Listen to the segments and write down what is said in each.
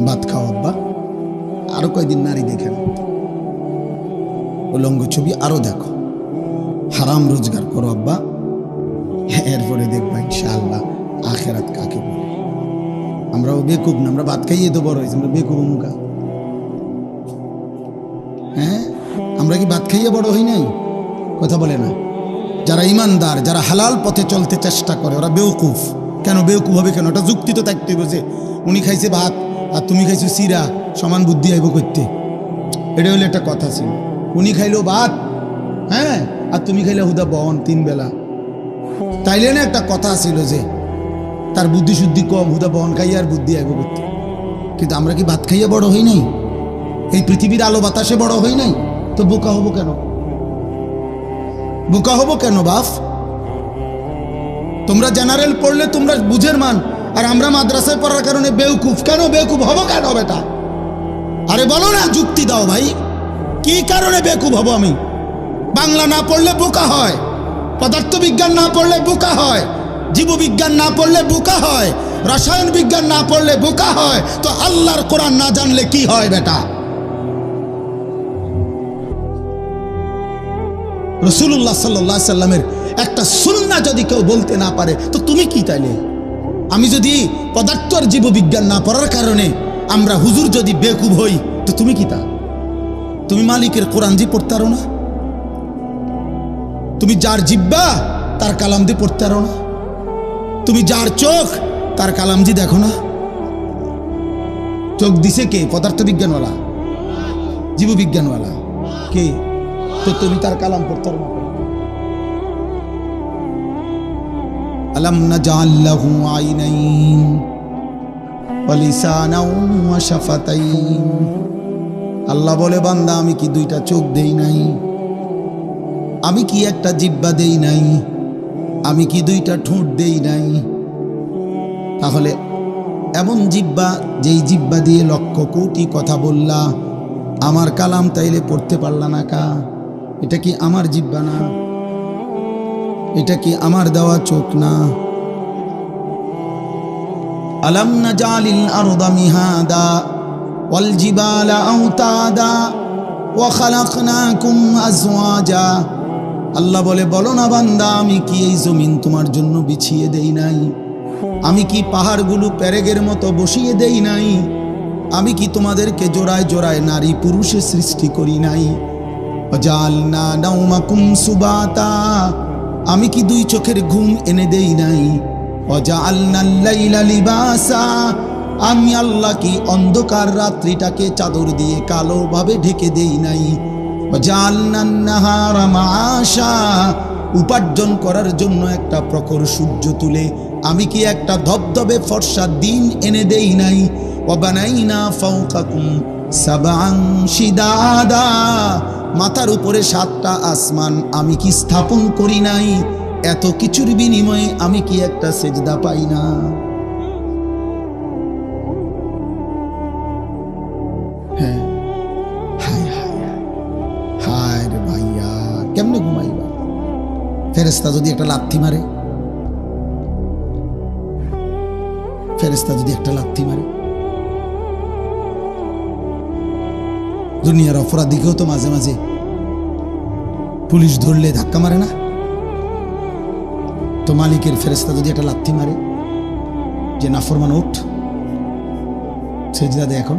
ভাত খাও আব্বা, আরো কয়দিন নারী দেখেন, উলঙ্গ ছবি আরো দেখো, হারাম রোজগার করো আব্বা, এরপরে দেখবা ইনশাআল্লাহ আখেরাত কাকে বলে। আমরাও বেকুব না, আমরা ভাত খাইয়ে তো বড় হয়েছি, আমরা বেকুব মুখা। হ্যাঁ, আমরা কি ভাত খাইয়ে বড় হই নাই? কথা বলে না। যারা ইমানদার, যারা হালাল পথে চলতে চেষ্টা করে, ওরা বেউকুফ। কেন বেউকুফ হবে? কেন? ওটা যুক্তি তো থাকতে বসে, উনি খাইছে ভাত আর তুমি খাইছো সিরা, সমান বুদ্ধি আইব করতে। এটা হলে একটা কথা ছিল। উনি খাইলো ভাত, হ্যাঁ, আর তুমি খাইলে হুদা বহন 3 বেলা, তাইলে না একটা কথা ছিল যে তার বুদ্ধি শুদ্ধি কম, হুদা বহন খাইয়া আর বুদ্ধি আইব করতে। কিন্তু আমরা কি ভাত খাইয়া বড় হই নাই? এই পৃথিবীর আলো বাতাসে বড় হই নাই? তো বোকা হবো কেন? বোকা হবো কেন বাপ? তোমরা জেনারেল পড়লে তোমরা বুঝের মান, আর আমরা মাদ্রাসায় পড়ার কারণে বেউকুফ। কেন বেউকুফ হবো কেন বেটা? আরে বলো না, যুক্তি দাও ভাই, কি কারণে বেকুব হব আমি? বাংলা না পড়লে বোকা হয়, পদার্থবিজ্ঞান না পড়লে বোকা হয়, জীববিজ্ঞান না পড়লে বোকা হয়, রসায়ন বিজ্ঞান না পড়লে বোকা হয়, তো আল্লাহর কোরআন না জানলে কি হয় বেটা? রাসূলুল্লাহ সাল্লাল্লাহু আলাইহি সাল্লামের একটা সুন্নাহ যদি কেউ বলতে না পারে, তো তুমি কি তাইলে? আমি যদি পদার্থ আর জীববিজ্ঞান না পড়ার কারণে আমরা হুজুর যদি বেকুব হই, তো তুমি কি তা? তুমি মালিকের কোরআন জি পড়তে পারো না? তুমি যার জিব্বা তার কালাম দিয়ে পড়তে পারো না? তুমি যার চোখ তার কালাম জি দেখো না? চোখ দিছে কে? পদার্থবিজ্ঞানওয়ালা, জীববিজ্ঞানওয়ালা কে? তো তুমি তার কালাম পড়তে পারো না? আলাম নাজআল লাহু আইনাইন ওয়া লিসানাও ওয়া শাফাতাইন। আল্লাহ বলে, বান্দা আমি কি 2টা চোখ দেই নাই? আমি কি একটা জিহ্বা দেই নাই? আমি কি 2টা ঠোঁট দেই নাই? তাহলে এমন জিহ্বা, যেই জিহ্বা দিয়ে লক্ষ কোটি কথা বললা, আমার কালাম তাইলে পড়তে পারলা না কা? এটা কি আমার জিহ্বা না? এটা কি আমার দেওয়া চোখ না? আলাম নাজালিল আরদা মিহাদা ওয়াল জিবালা আওতাদা ওয়া খালাকনাকুম আজওয়াজা। আল্লাহ বলে, বলো না বান্দা, আমি কি এই জমিন তোমার জন্য বিছিয়ে দেই নাই? আমি কি পাহাড়গুলো পেরেগের মতো বসিয়ে দেই নাই? আমি কি তোমাদেরকে জোড়ায় জোড়ায় নারী পুরুষে সৃষ্টি করি নাই? ওয়াজালনা নাওমাকুম সুবাতা। আমি কি 2 চোখের ঘুম এনে দেই নাই? ওয়াজালনাল লাইলা লিবাসা। আমি আল্লাহ কি অন্ধকার রাত্রিটাকে চাদর দিয়ে কালোভাবে ঢেকে দেই নাই? ওয়াজালনান নাহারা মাআশা। উপার্জন করার জন্য একটা প্রখর সূর্য তুলে আমি কি একটা ধবধবে ফর্সা দিন এনে দেই নাই? ওয়াবানাইনা ফাওকাকুম সাবআন শিদাদা। মাথার উপরে 7টা আসমান আমি কি স্থাপন করি নাই? এত কিছুর বিনিময়ে আমি কি একটা সেজদা পাই না? হ্যাঁ, হায় হায় হায় রে ভাইয়া, কেমনে ঘুমাইবা? ফেরেশতা যদি একটা লাথি মারে, ফেরেশতা যদি একটা লাথি মারে, দুনিয়ার অপরাধীকেও তো মাঝে মাঝে পুলিশ ধরলে ধাক্কা মারে না? তো মালিকের ফেরেশতা যদি একটা লাথি মারে যে নাফরমান উঠ, সেজদা দে এখন।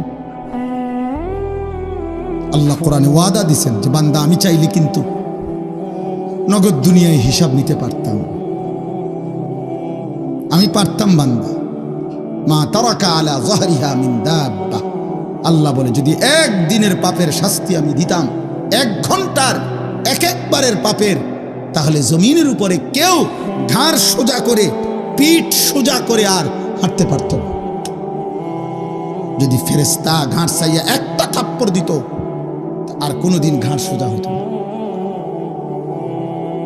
আল্লাহ কোরআনে ওয়াদা দিছেন যে বান্দা আমি চাইলে কিন্তু নগদ দুনিয়ায় হিসাব নিতে পারতাম, আমি পারতাম বান্দা। মা তারাকা আলা যাহরিহা মিন দাব্বা। আল্লাহ বলে, যদি 1 দিনের পাপের শাস্তি আমি দিতাম, 1 ঘন্টার একবারের পাপের, তাহলে জমিনের উপরে কেউ ঘাড় সোজা করে, পিঠ সোজা করে আর হাঁটতে পারত না। যদি ফেরেশতা ঘাড় চাইয়া একটা থাপ্পড় দিত, আর কোনোদিন ঘাড় সোজা হতো না।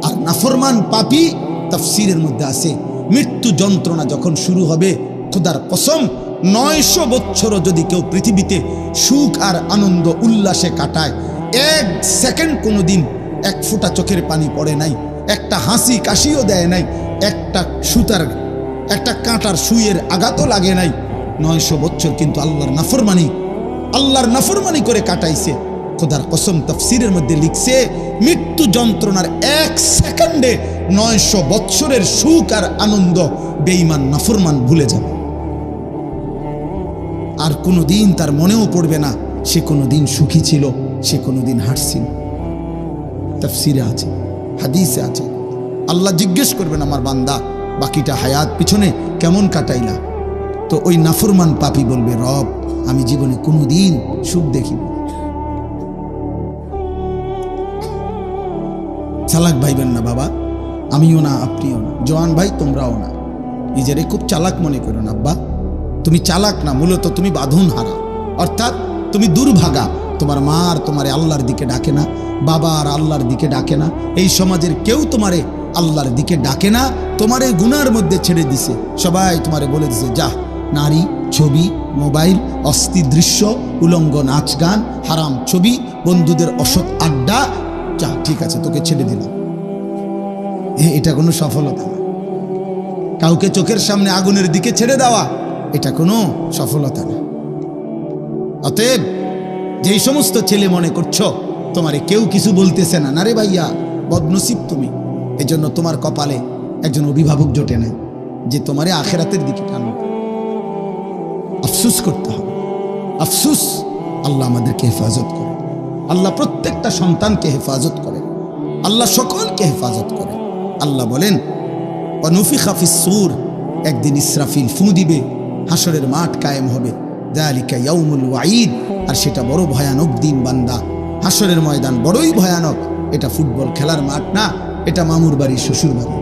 আর নাফরমান পাপী, তাফসীরের মধ্যে আছে, মৃত্যু যন্ত্রণা যখন শুরু হবে, খোদার কসম 900 বছরও যদি কেউ পৃথিবীতে সুখ আর আনন্দ উল্লাসে কাটায়, 1 সেকেন্ড কোনোদিন 1 ফোঁটা চোখের পানি পড়ে নাই, একটা হাসি কাশিও দেয় নাই, একটা সুতার, একটা কাঁটার সুইয়ের আঘাতও লাগে নাই, 900 বছর কিন্তু আল্লাহর নাফরমানি করে কাটাইছে। খোদার কসম তাফসীরের মধ্যে লিখছে মৃত্যু যন্ত্রণার 1 সেকেন্ডে 900 বছরের সুখ আর আনন্দ বেঈমান নাফরমান ভুলে যাবে। আর কোনোদিন তার মনেও পড়বে না সে কোনোদিন সুখী ছিল, সে কোনোদিন হাসছিল। তাফসীরে আছে, হাদিসে আছে। আল্লাহ জিজ্ঞেস করবেন আমার বান্দা বাকিটা হায়াত পিছনে কেমন কাটাইলা? তো ওই নাফরমান পাপী বলবে, রব আমি জীবনে কোনোদিন সুখ দেখিনি। চালাক ভাইবেন না বাবা, আমিও না, আপনিও না, জওয়ান ভাই তোমরাও না। নিজেরে খুব চালাক মনে করো না আব্বা, তুমি চালাক না, মূলত তুমি বাঁধন হারা, অর্থাৎ তুমি দুর্ভাগা। তোমার মা আর তোমারে আল্লাহর দিকে ডাকে না, বাবা আর আল্লাহর দিকে ডাকে না, এই সমাজের কেউ তোমারে আল্লাহর দিকে ডাকে না, তোমারে গুনার মধ্যে ছেড়ে দিছে। সবাই তোমারে বলে দিছে যা, নারী, ছবি, মোবাইল, অস্থির দৃশ্য, উলঙ্গ নাচ গান, হারাম ছবি, বন্ধুদের অসৎ আড্ডা, যা ঠিক আছে তোকে ছেড়ে দিলাম। এটা কোনো সফলতা না। কাউকে চোখের সামনে আগুনের দিকে ছেড়ে দেওয়া এটা কোনো সফলতা না। অতএব যেই সমস্ত ছেলে মনে করছো তোমারে কেউ কিছু বলতেছে না, না রে ভাইয়া, বদনসিব তুমি। এজন্য তোমার কপালে একজন অভিভাবক জোটে নাই যে তোমারে আখেরাতের দিকে টানবে। আফসুস করতে হবে, আফসুস। আল্লাহ আমাদেরকে হেফাজত করে, আল্লাহ প্রত্যেকটা সন্তানকে হেফাজত করে, আল্লাহ সকলকে হেফাজত করে। আল্লাহ বলেন ওয়ানুফিখা ফিস-সূর, একদিন ইসরাফিল ফু দিবে, হাসরের মাঠ কায়েম হবে। যালিকা ইয়াউমুল ওয়াঈদ, আর সেটা বড় ভয়ানক দিন বান্দা। হাসরের ময়দান বড়ই ভয়ানক। এটা ফুটবল খেলার মাঠ না, এটা মামুর বাড়ি, শ্বশুর বাড়ি,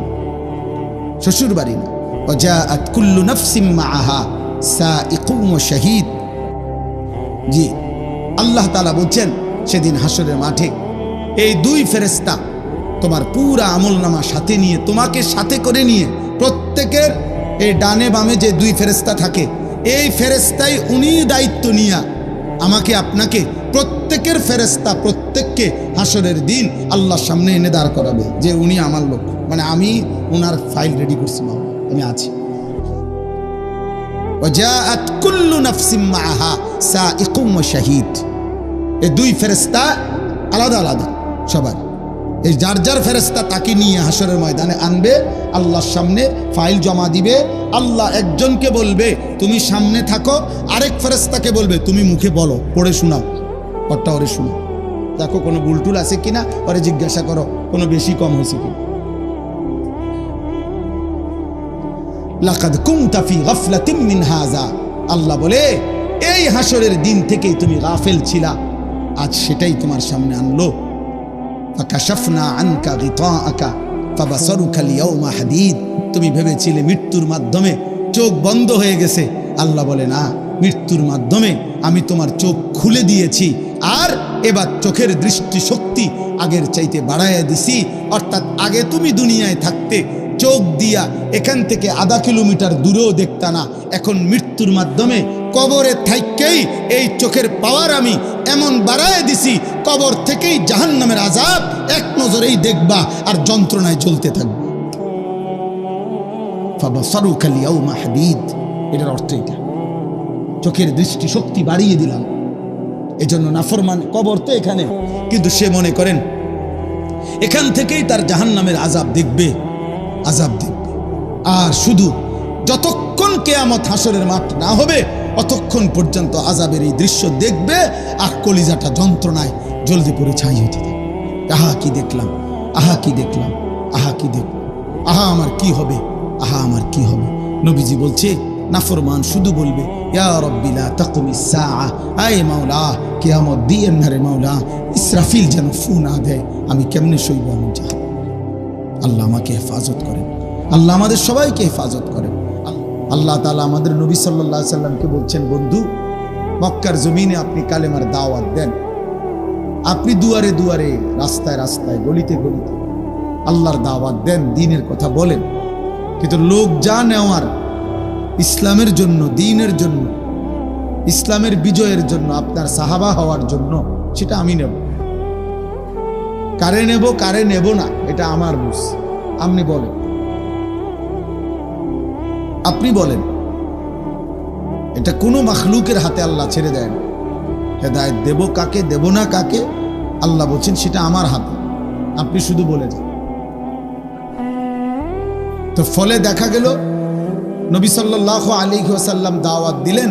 শ্বশুর বাড়ি না। ওয়াজাআত কুল্লু নাফসিম মাআহা সাইকুম ওয়া শাহীদ। জি, আল্লাহ তাআলা বলছেন সেদিন হাসরের মাঠে এই দুই ফেরেশতা তোমার পুরা আমলনামা সাথে নিয়ে, তোমাকে সাথে করে নিয়ে, প্রত্যেকের এই ডানে বামে যে দুই ফেরেশতা থাকে, এই ফেরেশতাই উনি দায়িত্ব নিয়ে আমাকে আপনাকে প্রত্যেকের ফেরেশতা প্রত্যেককে হাসরের দিন আল্লাহর সামনে এনে দাঁড় করাবে যে উনি আমার লোক, মানে আমি ওনার ফাইল রেডি করছি, আমি আছি। ওয়াজাআত কুল্লু নাফসিম মাআহা সাইকুম ওয়া শাহীদ। এই দুই ফেরেশতা আলাদা আলাদা সবার, এই যার যার ফেরেশতা তাকে নিয়ে হাসরের ময়দানে আনবে, আল্লাহর সামনে ফাইল জমা দিবে। আল্লাহ একজনকে বলবে তুমি সামনে থাকো, আরেক ফেরেশতাকে বলবে তুমি মুখে বলো, পড়ে শোনাও, পড়টা ওরে শোনো, দেখো কোনো ভুলটুল আছে কিনা, ওরে জিজ্ঞাসা করো কোনো বেশি কম হয়েছে কিনা। লাকাদ কুনতা ফি গাফলাতিন মিন হাযা, আল্লাহ বলে এই হাসরের দিন থেকেই তুমি গাফেল ছিলা, আজ সেটাই তোমার সামনে আনলো। ফাকাশাফনা আনকা গিতাআকা ফাবাসারুকা আল-ইয়াওমা হাদীদ। তুমি ভেবেছিলে মৃত্যুর মাধ্যমে চোখ বন্ধ হয়ে গেছে, আল্লাহ বলে না, মৃত্যুর মাধ্যমে আমি তোমার চোখ খুলে দিয়েছি, আর এবার চোখের দৃষ্টি শক্তি আগের চাইতে বাড়াইয়া দিছি। অর্থাৎ আগে তুমি দুনিয়ায় থাকতে চোখ দিয়া এখান থেকে আধা কিলোমিটার দূরেও দেখতা না, এখন মৃত্যুর মাধ্যমে কবরে থাইকেই এই চোখের পাওয়ার আমি এমন বাড়ায় দিছি, কবর থেকেই জাহান্নামের আযাব এক নজরেই দেখবা আর যন্ত্রণায় জ্বলতে থাকবে। ফাবাসারুকা আল-ইয়াওমা হাদীদ, এটার অর্থ এটা, চোখের দৃষ্টি শক্তি বাড়িয়ে দিলাম। এজন্য নাফরমান কবর তো এখানে, কিন্তু সে মনে করেন এখান থেকেই তার জাহান্নামের আযাব দেখবে, আযাব দেখবে। আর শুধু যতক্ষণ কিয়ামত হাসরের মাঠ না হবে অতক্ষণ পর্যন্ত আযাবের এই দৃশ্য দেখবে, আর কলিজাটা যন্ত্রণায় জলদি পড়ে ছাই হতে থাকবে। আহা কি দেখলাম, আহা কি দেখলাম, আহা কি দেখলাম, আহা আমার কি হবে, আহা আমার কি হবে। নবীজি বলছে নাফরমান শুধু বলবে ইয়া রাব্বি লা তাকুমিস সাআ, আয় মাওলা কিয়ামত দিয়েন না রে মাওলা, ইসরাফিল যেন ফু না দেয়, আমি কেমনে সইব, আমি জানি। আল্লাহ আমাকে হেফাজত করেন, আল্লাহ আমাদের সবাইকে হেফাজত করেন। আল্লাহ তাআলা আমাদের নবী সাল্লাল্লাহু আলাইহি সাল্লামকে বলছেন, বন্ধু মক্কার জমিনে আপনি কালেমার দাওয়াত দেন, আপনি দুয়ারে দুয়ারে, রাস্তায় রাস্তায়, গলিতে গলিতে আল্লাহর দাওয়াত দেন, দ্বীনের কথা বলেন। কিন্তু লোক যা নেওয়ার ইসলামের জন্য, দ্বীনের জন্য, ইসলামের বিজয়ের জন্য, আপনার সাহাবা হওয়ার জন্য, সেটা আমি নেব। কারে নেব কারে নেব না এটা আমার বুঝ, আপনি বলেন, আপনি বলেন। এটা কোনো মাখলুকের হাতে আল্লাহ ছেড়ে দেয় না। হেদায়েত দেব কাকে, দেব না কাকে, আল্লাহ বলছেন সেটা আমার হাতে, আপনি শুধু বলে যান। তো ফলে দেখা গেল নবী সাল্লাল্লাহু আলাইহি ওয়াসাল্লাম দাওয়াত দিলেন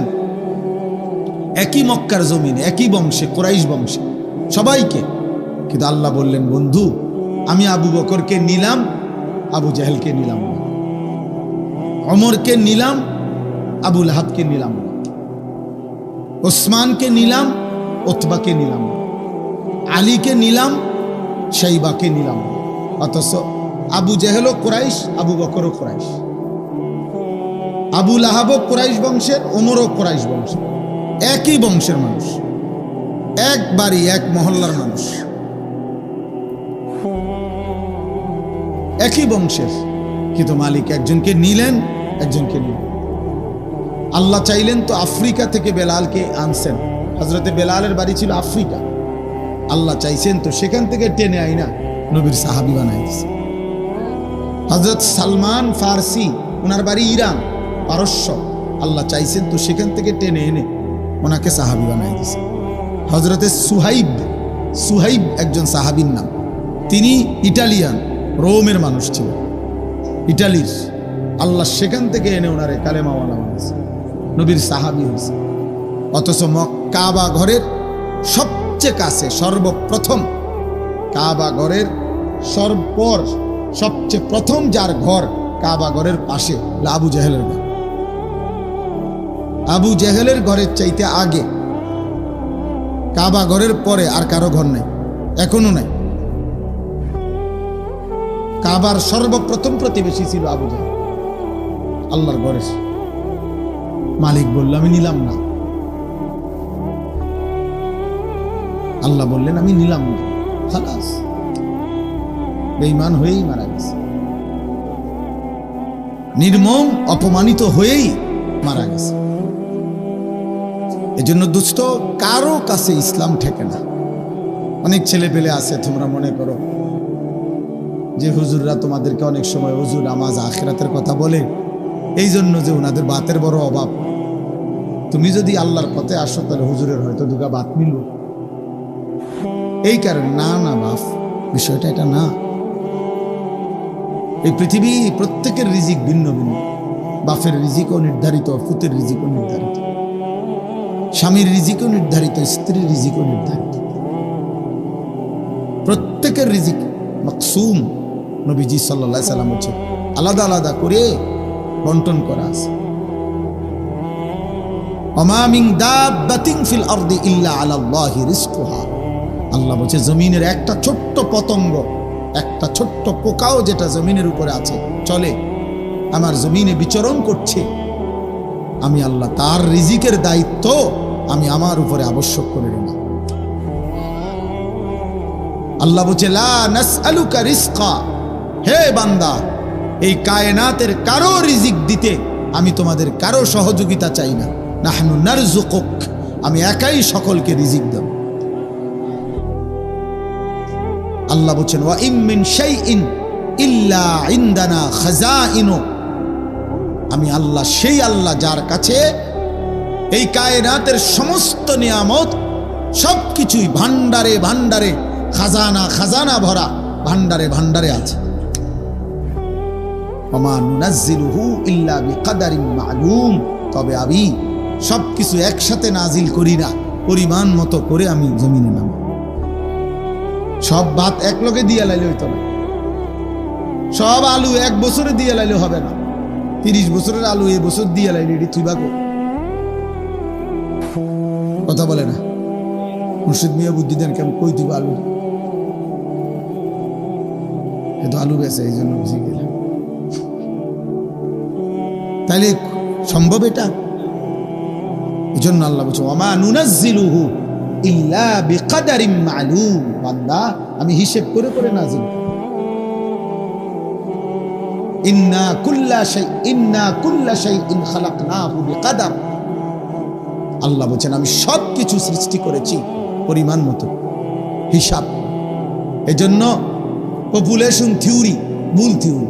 একই মক্কার জমিনে, একই বংশে, কুরাইশ বংশে সবাইকে। কিন্তু আল্লাহ বললেন, বন্ধু আমি আবু বকরকে নিলাম, আবু জাহেলকে নিলাম না, ওমরকে নিলাম, আবু লাহাবকে নিলাম না, ওসমানকে নিলাম, উতবাকে নিলাম না, আলীকে নিলাম, শাইবাকে নিলাম না। অথচ আবু জাহেলও কুরাইশ, আবু বকরও কুরাইশ, আবু লাহাবও কুরাইশ বংশের, ওমরও কুরাইশ বংশের, একই বংশের মানুষ, এক বাড়ি এক মহল্লার মানুষ, একই বংশের। কিন্তু মালিক একজনকে নিলেন, একজনকে নিলেন। আল্লাহ চাইলেন তো আফ্রিকা থেকে বেলালকে আনছেন। হযরতে বেলালের বাড়ি ছিল আফ্রিকা, আল্লাহ চাইছেন তো সেখান থেকে টেনে আইনা নবীর সাহাবী বানাই দিয়েছে। হযরত সালমান ফারসি, ওনার বাড়ি ইরান, পারস্য, আল্লাহ চাইছেন তো সেখান থেকে টেনে এনে ওনাকে সাহাবী বানাই দিয়েছে। হযরতে সুহাইব একজন সাহাবীর নাম, তিনি ইটালিয়ান, রোমের মানুষ ছিল, ইটালির। আল্লাহ সেখান থেকে এনে ওনারে কালেমাওয়ালা বানাইছে, নবীর সাহাবী হয়েছে। অথচ কাবা ঘরের সবচেয়ে কাছে, সর্বপ্রথম কাবা ঘরের সবচেয়ে প্রথম যার ঘর কাবা ঘরের পাশে আবু জাহেলের ঘর। আবু জাহেলের ঘরের চাইতে আগে, কাবা ঘরের পরে আর কারো ঘর নাই, এখনো নাই। কাবার সর্বপ্রথম প্রতিবেশী ছিল আবু জাহেল, আল্লাহর ঘরের। মালিক বলল, আমি নিলাম না। আল্লাহ বললেন, আমি নিলাম না। খালাস, বেঈমান হয়েই মারা গেছে, নির্মম অপমানিত হয়েই মারা গেছে। এজন্য দুস্থ কারো কাছে ইসলাম ঠেকে না। অনেক ছেলে পেলে আছে, তোমরা মনে করো যে হুজুররা তোমাদেরকে অনেক সময় হুজুর নামাজ আখিরাতের কথা বলে, এই জন্য যে ওনাদের বাতের বড় অভাব। তুমি যদি আল্লাহর পথে আসো তাহলে হুজুরের হয়তো দুগা বাত মিলব, এই কারণে। না না বাপ, বিষয়টা এটা না। এই পৃথিবী প্রত্যেকের রিজিক ভিন্ন ভিন্ন। বাপের রিজিকও নির্ধারিত, পুতের রিজিকও নির্ধারিত, স্বামীর রিজিকও নির্ধারিত, স্ত্রীর রিজিকও নির্ধারিত। প্রত্যেকের রিজিক মাকসুম। নবীজি সাল্লাল্লাহু আলাইহি সাল্লাম বলেছেন আলাদা আলাদা করে বন্টন করা আছে। ওমা মিন দাব্বাতিন ফিল আরদি ইল্লা আলাল্লাহি রিজকুহা। আল্লাহ বলেছে জমিনের একটা ছোট্ট পতঙ্গ, একটা ছোট্ট পোকাও যেটা জমিনের উপরে আছে, চলে, আমার জমিনে বিচরণ করছে, আমি আল্লাহ তার রিজিকের দায়িত্ব আমি আমার উপরে আবশ্যক করে নিলাম। আল্লাহ বলছে লা নাসআলুকা রিজকা, হে বান্দা, এই কায়নাতের কারো রিজিক দিতে আমি তোমাদের কারো সহযোগিতা চাই না। নাহনু নারযুকুক, আমি একাই সকলকে রিজিক দেব। আল্লাহ বলছেন ওয়া ইম মিন শাইইন ইল্লা ইনদানা খাযাইনু, আমি আল্লাহ সেই আল্লাহ যার কাছে এই কায়নাতের সমস্ত নিয়ামত সবকিছুই ভান্ডারে ভান্ডারে, খাজানা খাজানা ভরা, ভান্ডারে ভান্ডারে আছে। ওমা নুনাজ্জিলুহু ইল্লা বিকাদারিন মা'লুম, তবে আমি সবকিছু একসাথে নাজিল করি না, পরিমাণ মতো করে আমি জমিনে নাম। সব ভাত এক লগে দিয়ে লাইলে হইতো না, সব আলু এক বছরে দিয়ে লাইলে হবে না। 30 বছরের আলু এই বছর দিয়ে লাইলে এটি তুই বাগো, কথা বলে না। মুর্শিদ মিয়া বুদ্ধি দেন, কেমন কই দিব আলু, এত আলু বেছে, এই জন্য বুঝে গেলাম। তাইলে সম্ভব এটা? এই জন্য আল্লাহ বলছে ওমা নুনাজ্জিলুহু ইল্লা বিকাদারিন মা'লুম, বান্দা আমি হিসাব করে করে নাজিল। ইন্না কুল্লা শাইইন খালাকনাহু বিকাদার। আল্লাহ বলেন আমি সব কিছু সৃষ্টি করেছি পরিমাণ মতো, হিসাব। এজন্য পপুলেশন থিওরি ভুল থিওরি।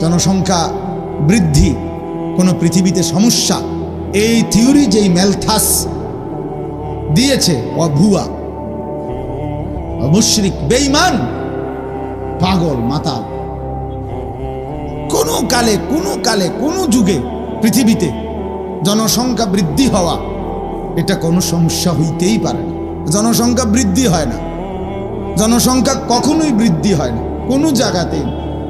জনসংখ্যা বৃদ্ধি কোনো পৃথিবীতে সমস্যা, এই থিওরি যেই ম্যালথাস দিয়েছে ও ভুয়া, মুশরিক, বেঈমান, পাগল, মাতাল। কোনো কালে কোনো যুগে পৃথিবীতে জনসংখ্যা বৃদ্ধি হওয়া এটা কোনো সমস্যা হইতেই পারে না। জনসংখ্যা বৃদ্ধি হয় না, জনসংখ্যা কখনোই বৃদ্ধি হয় না কোনো জায়গাতেই।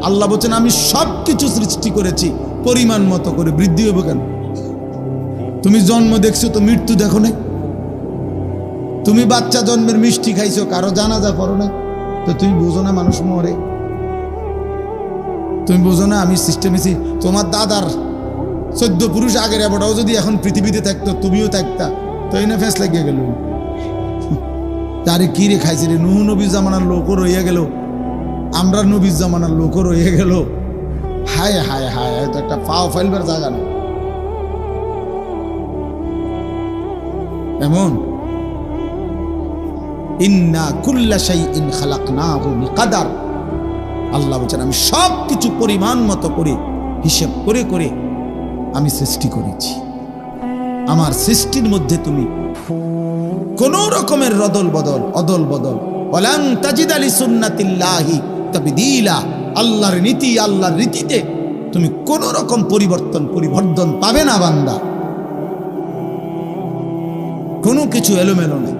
আল্লাহ বলছেন আমি সব কিছু সৃষ্টি করেছি পরিমাণ মতো করে, বৃদ্ধি হবে কেন? তুমি জন্ম দেখছো তো মৃত্যু দেখো নাই? তুমি বাচ্চা জন্মের মিষ্টি খাইছো, কারো জানাজা পড়ো না, তো তুমি বুঝো না মানুষ মরে? তুমি বুঝো না আমি সিস্টেমেছি? তোমার দাদার 14 পুরুষ আগের এবটাও যদি এখন পৃথিবীতে থাকতো, তুমিও থাকতা, তো এই না ফেঁস লাগিয়ে গেল। তারে কি রে খাইছে রে? নুহ নবী জামানার লোকও রইয়া গেল, আমরা নবী জামানার লোকও রইয়া গেল। হায় হায় হায়, তো একটা পাও ফাইলবার জায়গা নেই এমন। ইন্না কুল্লা শাইইন খালাকনাহু বিকাদার। আল্লাহ বলেন আমি সব কিছু পরিমাণ মতো করে, হিসাব করে করে আমি সৃষ্টি করেছি। আমার সৃষ্টির মধ্যে তুমি কোন রকমের অদল বদল ওয়ালান তাজিদা লিসুন্নাতিল্লাহি তাবদীলা। আল্লাহর নীতি, আল্লাহর রীতিতে তুমি কোন রকম পরিবর্তন পাবে না বান্দা। কোনো কিছু এলোমেলো নেই,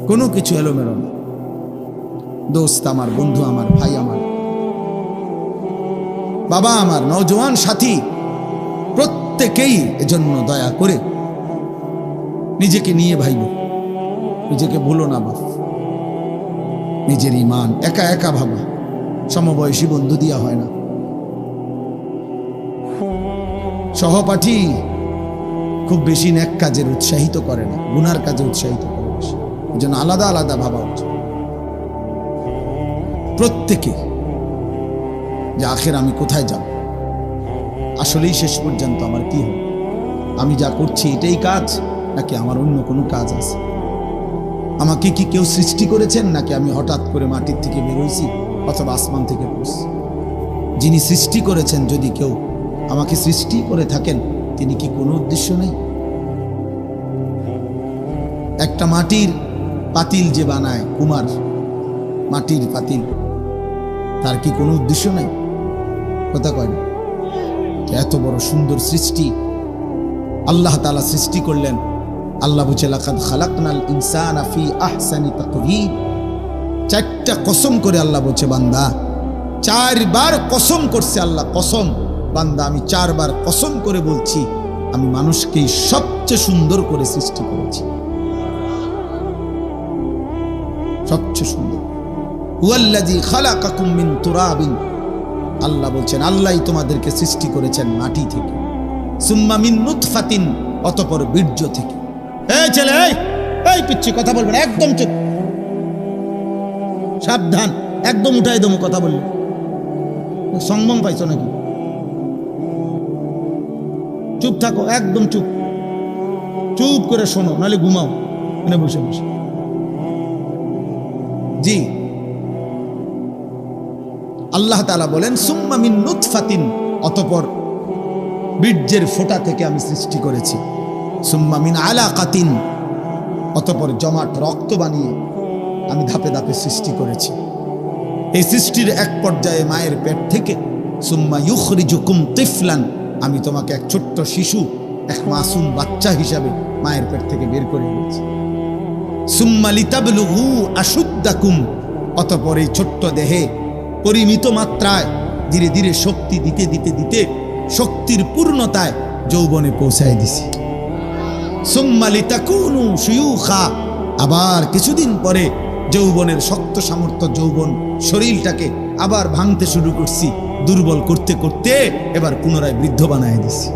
কোনো কিছু এলোমেলো নেই। দোস্ত আমার, বন্ধু আমার, ভাই আমার, বাবা আমার, নওজোয়ান সাথী, প্রত্যেকেই এজন্য দয়া করে নিজেকে নিয়ে ভাইব, নিজেকে ভুলো না বাপ। নিজের ঈমান একা একা ভাবা, সমবয়সী বন্ধু দিয়া হয় না। সহপাঠী খুব বেশি নেক কাজের উৎসাহিত করে না, গুনার কাজে উৎসাহিত করে বেশি। এই জন্য আলাদা আলাদা ভাবা উচিত প্রত্যেকে, যে আখের আমি কোথায় যাব, আসলেই শেষ পর্যন্ত আমার কি হবে, আমি যা করছি এটাই কাজ নাকি আমার অন্য কোনো কাজ আছে? আমাকে কি কেউ সৃষ্টি করেছেন নাকি আমি হঠাৎ করে মাটির থেকে বেরোইছি অথবা আসমান থেকে পড়ছি? যিনি সৃষ্টি করেছেন, যদি কেউ আমাকে সৃষ্টি করে থাকেন, তিনি কি কোনো উদ্দেশ্য নেই? একটা মাটির পাতিল যে বানায় কুমার, মাটির পাতিল, তার কি কোনো উদ্দেশ্য নাই? কথা কয় না? এত বড় সুন্দর সৃষ্টি আল্লাহ তাআলা সৃষ্টি করলেন। আল্লাহ বলছে লাকাদ খালাকনাল ইনসানা ফি আহসানি তাকওয়িম। 4টা কসম করে আল্লাহ বলছে বান্দা, 4 বার কসম করছে আল্লাহ, কসম বান্দা আমি 4 বার কসম করে বলছি, আমি মানুষকে সবচেয়ে সুন্দর করে সৃষ্টি করেছি, সবচেয়ে সুন্দর। হুয়াল্লাযী খালাকাকুম মিন তুরাবিন। আল্লাহ বলছেন আল্লাহই তোমাদেরকে সৃষ্টি করেছেন মাটি থেকে, সুম্মা মিন নুতফাতিন, অতঃপর বীর্য থেকে। এই ছেলে, এই পিচ্ছি, কথা বলবেন একদম চুপ, সাবধান, একদম উঠাই দেবো কথা বললে। সংযম পাইছো নাকি? চুপ থাকো, একদম চুপ, চুপ করে শোনো, নাহলে ঘুমাও এনে বসে বসে। জি, আল্লাহ তাআলা বলেন সুম্মা মিন নুতফাতিন, অতঃপর বীর্যের ফোঁটা থেকে আমি সৃষ্টি করেছি। সুম্মা মিন আলাকাতিন, অতঃপর জমাট রক্ত বানিয়ে আমি ধাপে ধাপে সৃষ্টি করেছি। এই সৃষ্টির এক পর্যায়ে মায়ের পেট থেকে সুম্মা ইউখরিজুকুম তিফলান, আমি তোমাকে এক ছোট্ট শিশু, এক মাসুম বাচ্চা হিসাবে মায়ের পেট থেকে বের করে এনেছি। সুম্মা লিতাবলুগু আশুদ্দাকুম, অতঃপর এই ছোট্ট দেহে পরিমিত মাত্রায় ধীরে ধীরে শক্তি দিতে দিতে দিতে শক্তির পূর্ণতায় যৌবনে পৌঁছায় দিছি। সুম্মা লিতাকুনু শুয়ুখা, আবার কিছুদিন পরে যৌবনের শক্ত সামর্থ্য যৌবন শরীরটাকে আবার ভাঙতে শুরু করছি, দুর্বল করতে করতে এবার পুনরায় বৃদ্ধ বানায় দিছি।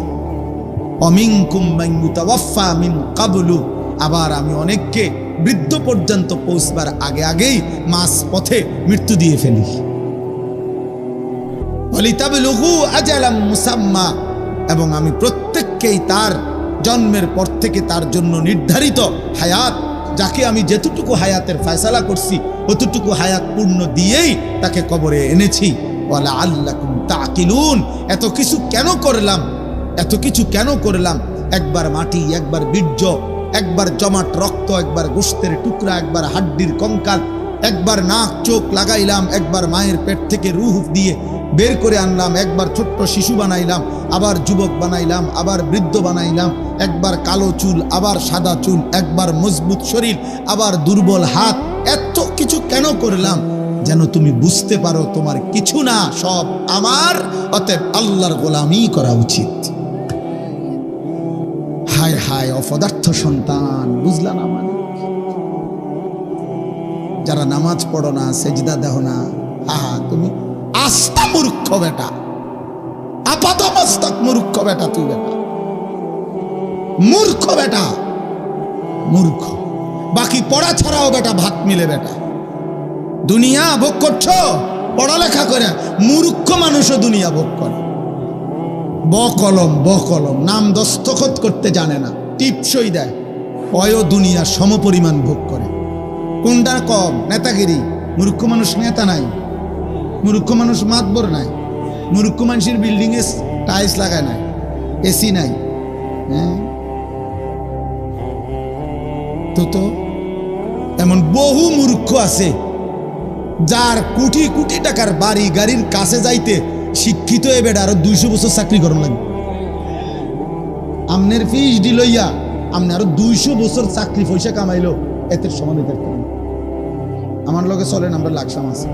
অমিনকুম মান ইউতাওয়াফা মিন ক্বাবলু, আবার আমি অনেককে বৃদ্ধ পর্যন্ত পৌঁছবার আগে আগেই মাস পথে মৃত্যু দিয়ে ফেলি। ওয়ালিতাবলুগু আজালাম মুসাম্মা, এবং আমি প্রত্যেককেই তার জন্মের পর থেকে তার জন্য নির্ধারিত হায়াত, যাকে আমি যেতটুকু হায়াতের ফয়সালা করছি অতটুকু হায়াত পূর্ণ দিয়েই তাকে কবরে এনেছি। ওয়ালা আল্লাকুম তাকিলুন, এত কিছু কেন করলাম? এত কিছু কেন করলাম? একবার মাটি, একবার বীর্য, একবার জমাট রক্ত, একবার গোশতের টুকরা, একবার হাড্ডির কঙ্কাল, একবার নাক চোখ লাগাইলাম, একবার মায়ের পেট থেকে রূহ দিয়ে বের করে আনলাম, একবার ছোট্ট শিশু বানাইলাম, আবার যুবক বানাইলাম, আবার বৃদ্ধ বানাইলাম, একবার কালো চুল, আবার সাদা চুল, একবার মজবুত শরীর, আবার দুর্বল হাত। এত কিছু কেন করলাম? যেন তুমি বুঝতে পারো তোমার কিছু না, সব আমার, অতএব আল্লাহর গোলামি করা উচিত। হায় হায় অপদার্থ সন্তান, বুঝলা না? মানে যারা নামাজ পড়ো না, সেজদা দেহ না, আহা তুমি আস্তা মূর্খ বেটা, আপাতমস্তক মূর্খ বেটা, তুই বেটা মূর্খ, বেটা মূর্খ। বাকি পড়া ছাড়াও বেটা ভাত মিলে বেটা। দুনিয়া ভোগ করছো পড়ালেখা করে, মূর্খ মানুষও দুনিয়া ভোগ করে। বকলম বকলম, নাম দস্তখত করতে জানে না, টিপসই দেয়, অয় দুনিয়া সমপরিমাণ ভোগ করে। কোনটা কম? নেতাগিরি। মূর্খ মানুষ নেতা নাই, মূর্খ মানুষ মাতবর নাই, মূর্খ মানুষের বিল্ডিং এ টাইলস লাগায় নাই, এসি নাই। হ্যাঁ তো এমন বহু মূর্খ আছে যার কোটি কোটি টাকার বাড়ি গাড়ির কাছে যাইতে শিক্ষিত এ বেটা আরো 200 বছর চাকরি করার লাগবে। আমনের পিএইচডি লইয়া আমনে আরো 200 বছর চাকরি পয়সা কামাইলো, এতে সমান হইতে পারে। আমার লগে চলেন, আমরা লাকসাম আছে।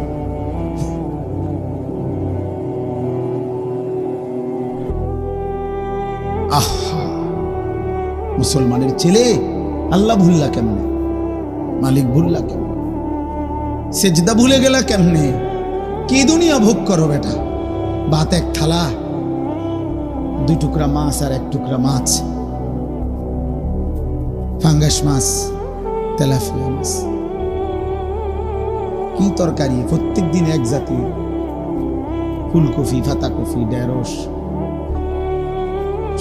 আহা, মুসলমানের ছেলে আল্লাহ ভুললা কেমনে? মালিক ভুললা কেমনে? সেজদা ভুলে গেলা কেমনে? কি দুনিয়া ভোগ করো বেটা? ভাত এক থালা, 2 টুকরা মাছ আর 1 টুকরা মাছ, ফাঙ্গাস মাছ, তেলাপিয়া মাছ, কি তরকারি, প্রত্যেক দিন এক জাতি, ফুলকপি, পাতাকপি, ঢেঁড়স,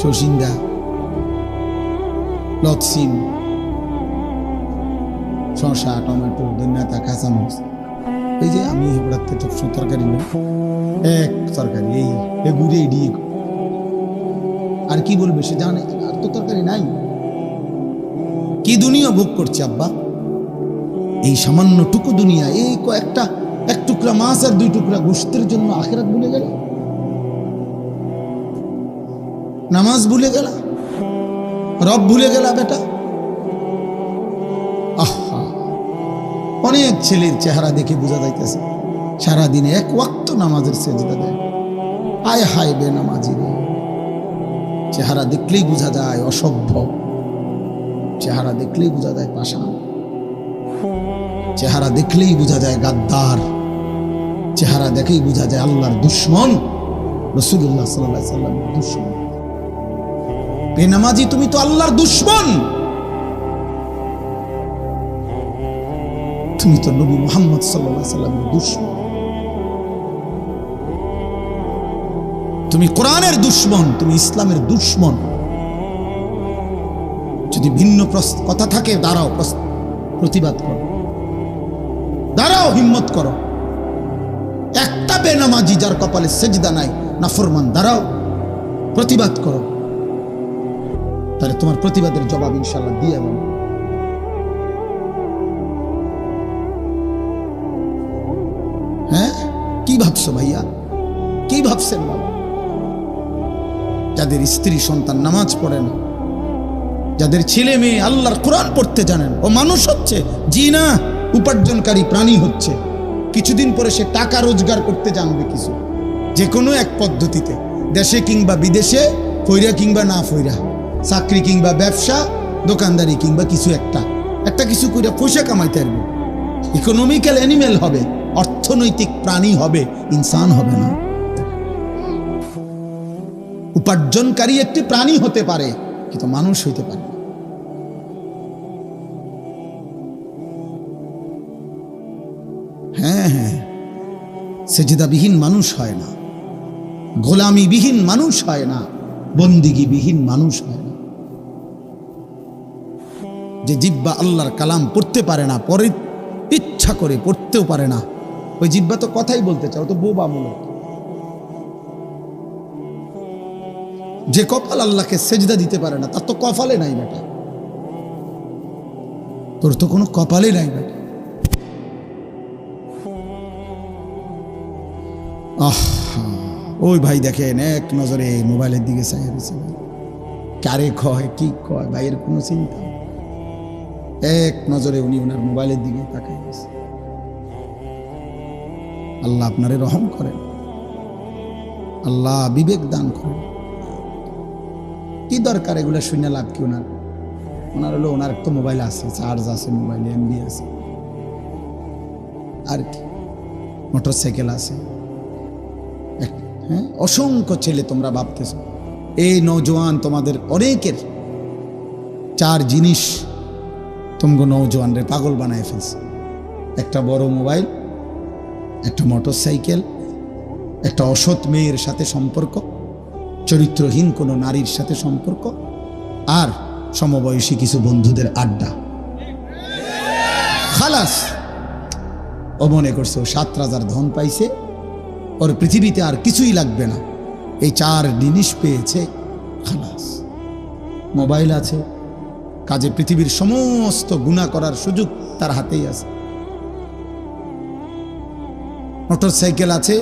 সরষিন্দা, লতসিম, শসা, টমেটো, ধনিয়া, কাঁচামরিচ। এই যে আমি হেবড়াতে তরকারি নেই, এক তরকারি এই ঘুরে দিয়ে, আর কি বলবে সে জানে, আর তো তরকারি নাই। কি দুনিয়া ভোগ করছে আব্বা? এই সামান্য টুকু দুনিয়া, এই কয়েকটা 1 টুকরা মাছ আর 2 টুকরা গোশতের জন্য আখিরাত ভুলে গেল, নামাজ ভুলে গেল, রব ভুলে গেল বেটা। আহা, অনেক ছেলের চেহারা দেখে বোঝা যাইতেছে সারাদিনে 1 ওয়াক্ত নামাজের সেজদা দেয়। হায় হায় বেনামাজি রে, চেহারা দেখলেই বোঝা যায় অসভ্য, চেহারা দেখলেই বোঝা যায় পাষাণ, চেহারা দেখলেই বোঝা যায় গাদ্দার, চেহারা দেখেই বোঝা যায় আল্লাহর দুশ্মন, রাসূলুল্লাহ সাল্লাল্লাহু আলাইহি ওয়াসাল্লামের দুশ্মন। বেনামাজি তুমি তো আল্লাহর দুশ্মন, তুমি তো নবী মুহাম্মদ সাল্লাল্লাহু আলাইহি ওয়াসাল্লামের দুশ্মন, তুমি কোরআনের দুশ্মন, তুমি ইসলামের দুশ্মন। যদি ভিন্ন কথা থাকে দাঁড়াও, প্রতিবাদ করো, দাঁড়াও, হিম্মত করো। একটা বেনামাজি যার কপালে সেজদা নাই, নাফরমান, দাঁড়াও, প্রতিবাদ করো, তাহলে তোমার প্রতিবাদের জবাব ইনশাআল্লাহ দিয়ে দেব। হ্যাঁ, কি ভাবছো ভাইয়া? কি ভাবছেন বাবা? যাদের স্ত্রী সন্তান নামাজ পড়ে না, যাদের ছেলে মেয়ে আল্লাহর কোরআন পড়তে জানেন, ও মানুষ হচ্ছে, জি না, উপার্জনকারী প্রাণী হচ্ছে। কিছুদিন পরে সে টাকা রোজগার করতে জানবে কিছু, যে কোনো এক পদ্ধতিতে, দেশে কিংবা বিদেশে, ফইরা কিংবা না ফইরা, চাকরি কিংবা ব্যবসা, দোকানদারি কিংবা কিছু একটা কিছু কইরা পয়সা কামাইতে পারবে। ইকোনমিক্যাল অ্যানিমেল হবে, অর্থনৈতিক প্রাণী হবে, ইনসান হবে না। উপার্জনকারী একটি প্রাণী হতে পারে, কিন্তু মানুষ হইতে পারে না। হ্যাঁ হ্যাঁ, সেজদাবিহীন মানুষ হয় না, গোলামিবিহীন মানুষ হয় না, বন্দিগিবিহীন মানুষ হয় না। যে জিহ্বা আল্লাহর কালাম পড়তে পারে না, পরে ইচ্ছা করে পড়তেও পারে না, ওই জিহ্বা তো কথাই বলতে চাও, তো বোবা মূলক। যে কপাল আল্লাহকে সেজদা দিতে পারে না তার তো কপালে নাই বেটা, তোর তো কোনো কপালে নাই বেটা। ওই ভাই দেখেন এক নজরে মোবাইলের দিকে চাইয়া রয়েছে, কারে কয় কি কয় ভাইয়ের কোনো চিন্তা, এক নজরে উনি ওনার মোবাইলের দিকে তাকাই গেছে। আল্লাহ আপনারে রহম করেন, আল্লাহ বিবেক দান করেন। কি দরকার এগুলো শুনে লাভ কি? ওনার হলো ওনার তো মোবাইল আছে, চার্জ আছে, মোবাইলে এমবি আছে, আর কি মোটরসাইকেল আছে। হ্যাঁ, অসংখ্য ছেলে তোমরা ভাবতেছ, এই নৌজওয়ান তোমাদের অনেকের চার জিনিস তোমগো নৌজওয়ানরে পাগল বানায় ফেলছে। একটা বড় মোবাইল, একটা মোটরসাইকেল, একটা অসৎ মেয়ের সাথে সম্পর্ক, চরিত্রহীন কোনো নারীর সাথে সম্পর্ক, আর সমবয়সী কিছু বন্ধুদের আড্ডা। খালাস, ও মনে করছে ও 7 রাজার ধন পাইছে, ওর পৃথিবীতে আর কিছুই লাগবে না। এই 4 জিনিস পেয়েছে, খালাস। মোবাইল আছে, কাজে পৃথিবীর সমস্ত গুনাহ করার সুযোগ তার হাতেই আছে। মোটরসাইকেল আছে,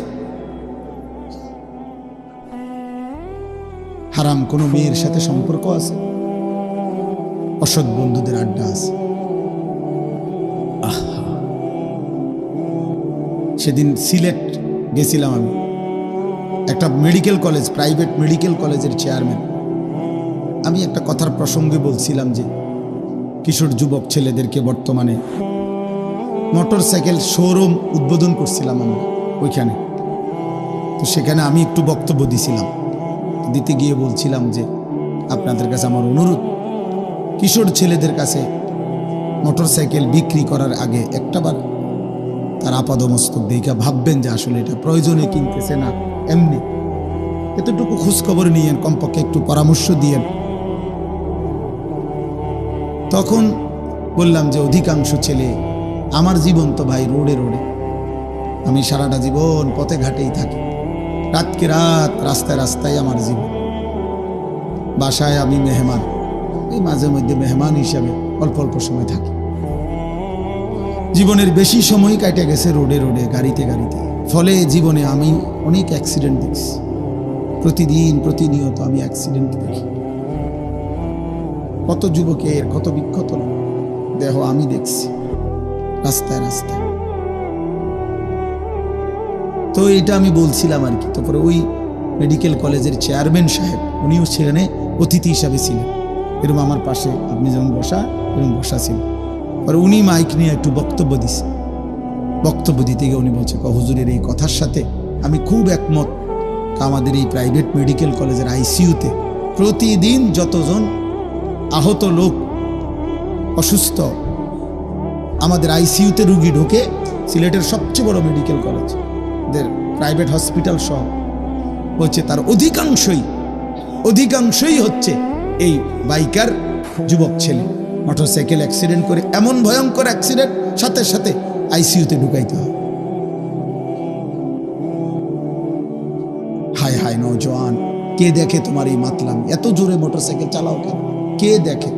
হারাম কোনো মেয়ের সাথে সম্পর্ক আছে, অসৎ বন্ধুদের আড্ডা আছে। সেদিন সিলেট গেছিলাম আমি, একটা মেডিকেল কলেজ, প্রাইভেট মেডিকেল কলেজের চেয়ারম্যান। আমি একটা কথার প্রসঙ্গে বলছিলাম যে কিশোর যুবক ছেলেদেরকে বর্তমানে মোটরসাইকেল শোরুম উদ্বোধন করছিলাম আমরা ওইখানে। তো সেখানে আমি একটু বক্তব্য দিছিলাম, দিতে গিয়ে বলছিলাম যে আপনাদের কাছে আমার অনুরোধ, কিশোর ছেলেদের কাছে মোটরসাইকেল বিক্রি করার আগে একটাবার তার আপাদমস্তক দেখে ভাববেন যে আসলে এটা প্রয়োজনে কিনতেছে না এমনি। এতটুকু খোঁজখবর নিয়েন, কমপক্ষে একটু পরামর্শ দিয়েন। তখন বললাম যে অধিকাংশ ছেলে, আমার জীবন তো ভাই রোডে রোডে, আমি সারাটা জীবন পথে ঘাটেই থাকি, রাতকে রাত রাস্তায় রাস্তায় আমার জীবন। বাসায় আমি মেহমান, এই মাঝে মধ্যে মেহমান হিসাবে অল্প অল্প সময় থাকি। জীবনের বেশি সময় কাটে গেছে রোডে রোডে, গাড়িতে গাড়িতে। ফলে জীবনে আমি অনেক অ্যাক্সিডেন্ট দেখছি, প্রতিদিন প্রতিনিয়ত আমি অ্যাক্সিডেন্ট দেখি। কত যুবকের কত বিক্ষত দেহ আমি দেখছি রাস্তায় রাস্তায়। তো এটা আমি বলছিলাম আর কি। তারপরে ওই মেডিকেল কলেজের চেয়ারম্যান সাহেব, উনিও সেখানে অতিথি হিসাবে ছিলেন, এরকম আমার পাশে আপনি যেমন বসা এরকম বসা ছিল। আর উনি মাইক নিয়ে একটু বক্তব্য দিছে। বক্তব্য দিতে গিয়ে উনি বলছে, হুজুরের এই কথার সাথে আমি খুব একমত। আমাদের এই প্রাইভেট মেডিকেল কলেজের আইসিইউতে প্রতিদিন যতজন আহত লোক, অসুস্থ, আমাদের আইসিইউতে রুগী ঢোকে, সিলেটের সবচেয়ে বড় মেডিকেল কলেজ, প্রাইভেট হসপিটাল সহ, হচ্ছে তার অধিকাংশই হচ্ছে এই বাইকার যুবক ছেলে। মোটরসাইকেল অ্যাক্সিডেন্ট করে, এমন ভয়ঙ্কর অ্যাক্সিডেন্ট, সাথে সাথে আইসিইউতে ঢুকাইতে হয়। হায় হায় নওজোয়ান, কে দেখে তোমার এই মাতলাম? এত জোরে মোটরসাইকেল চালাও কেন? কে দেখে?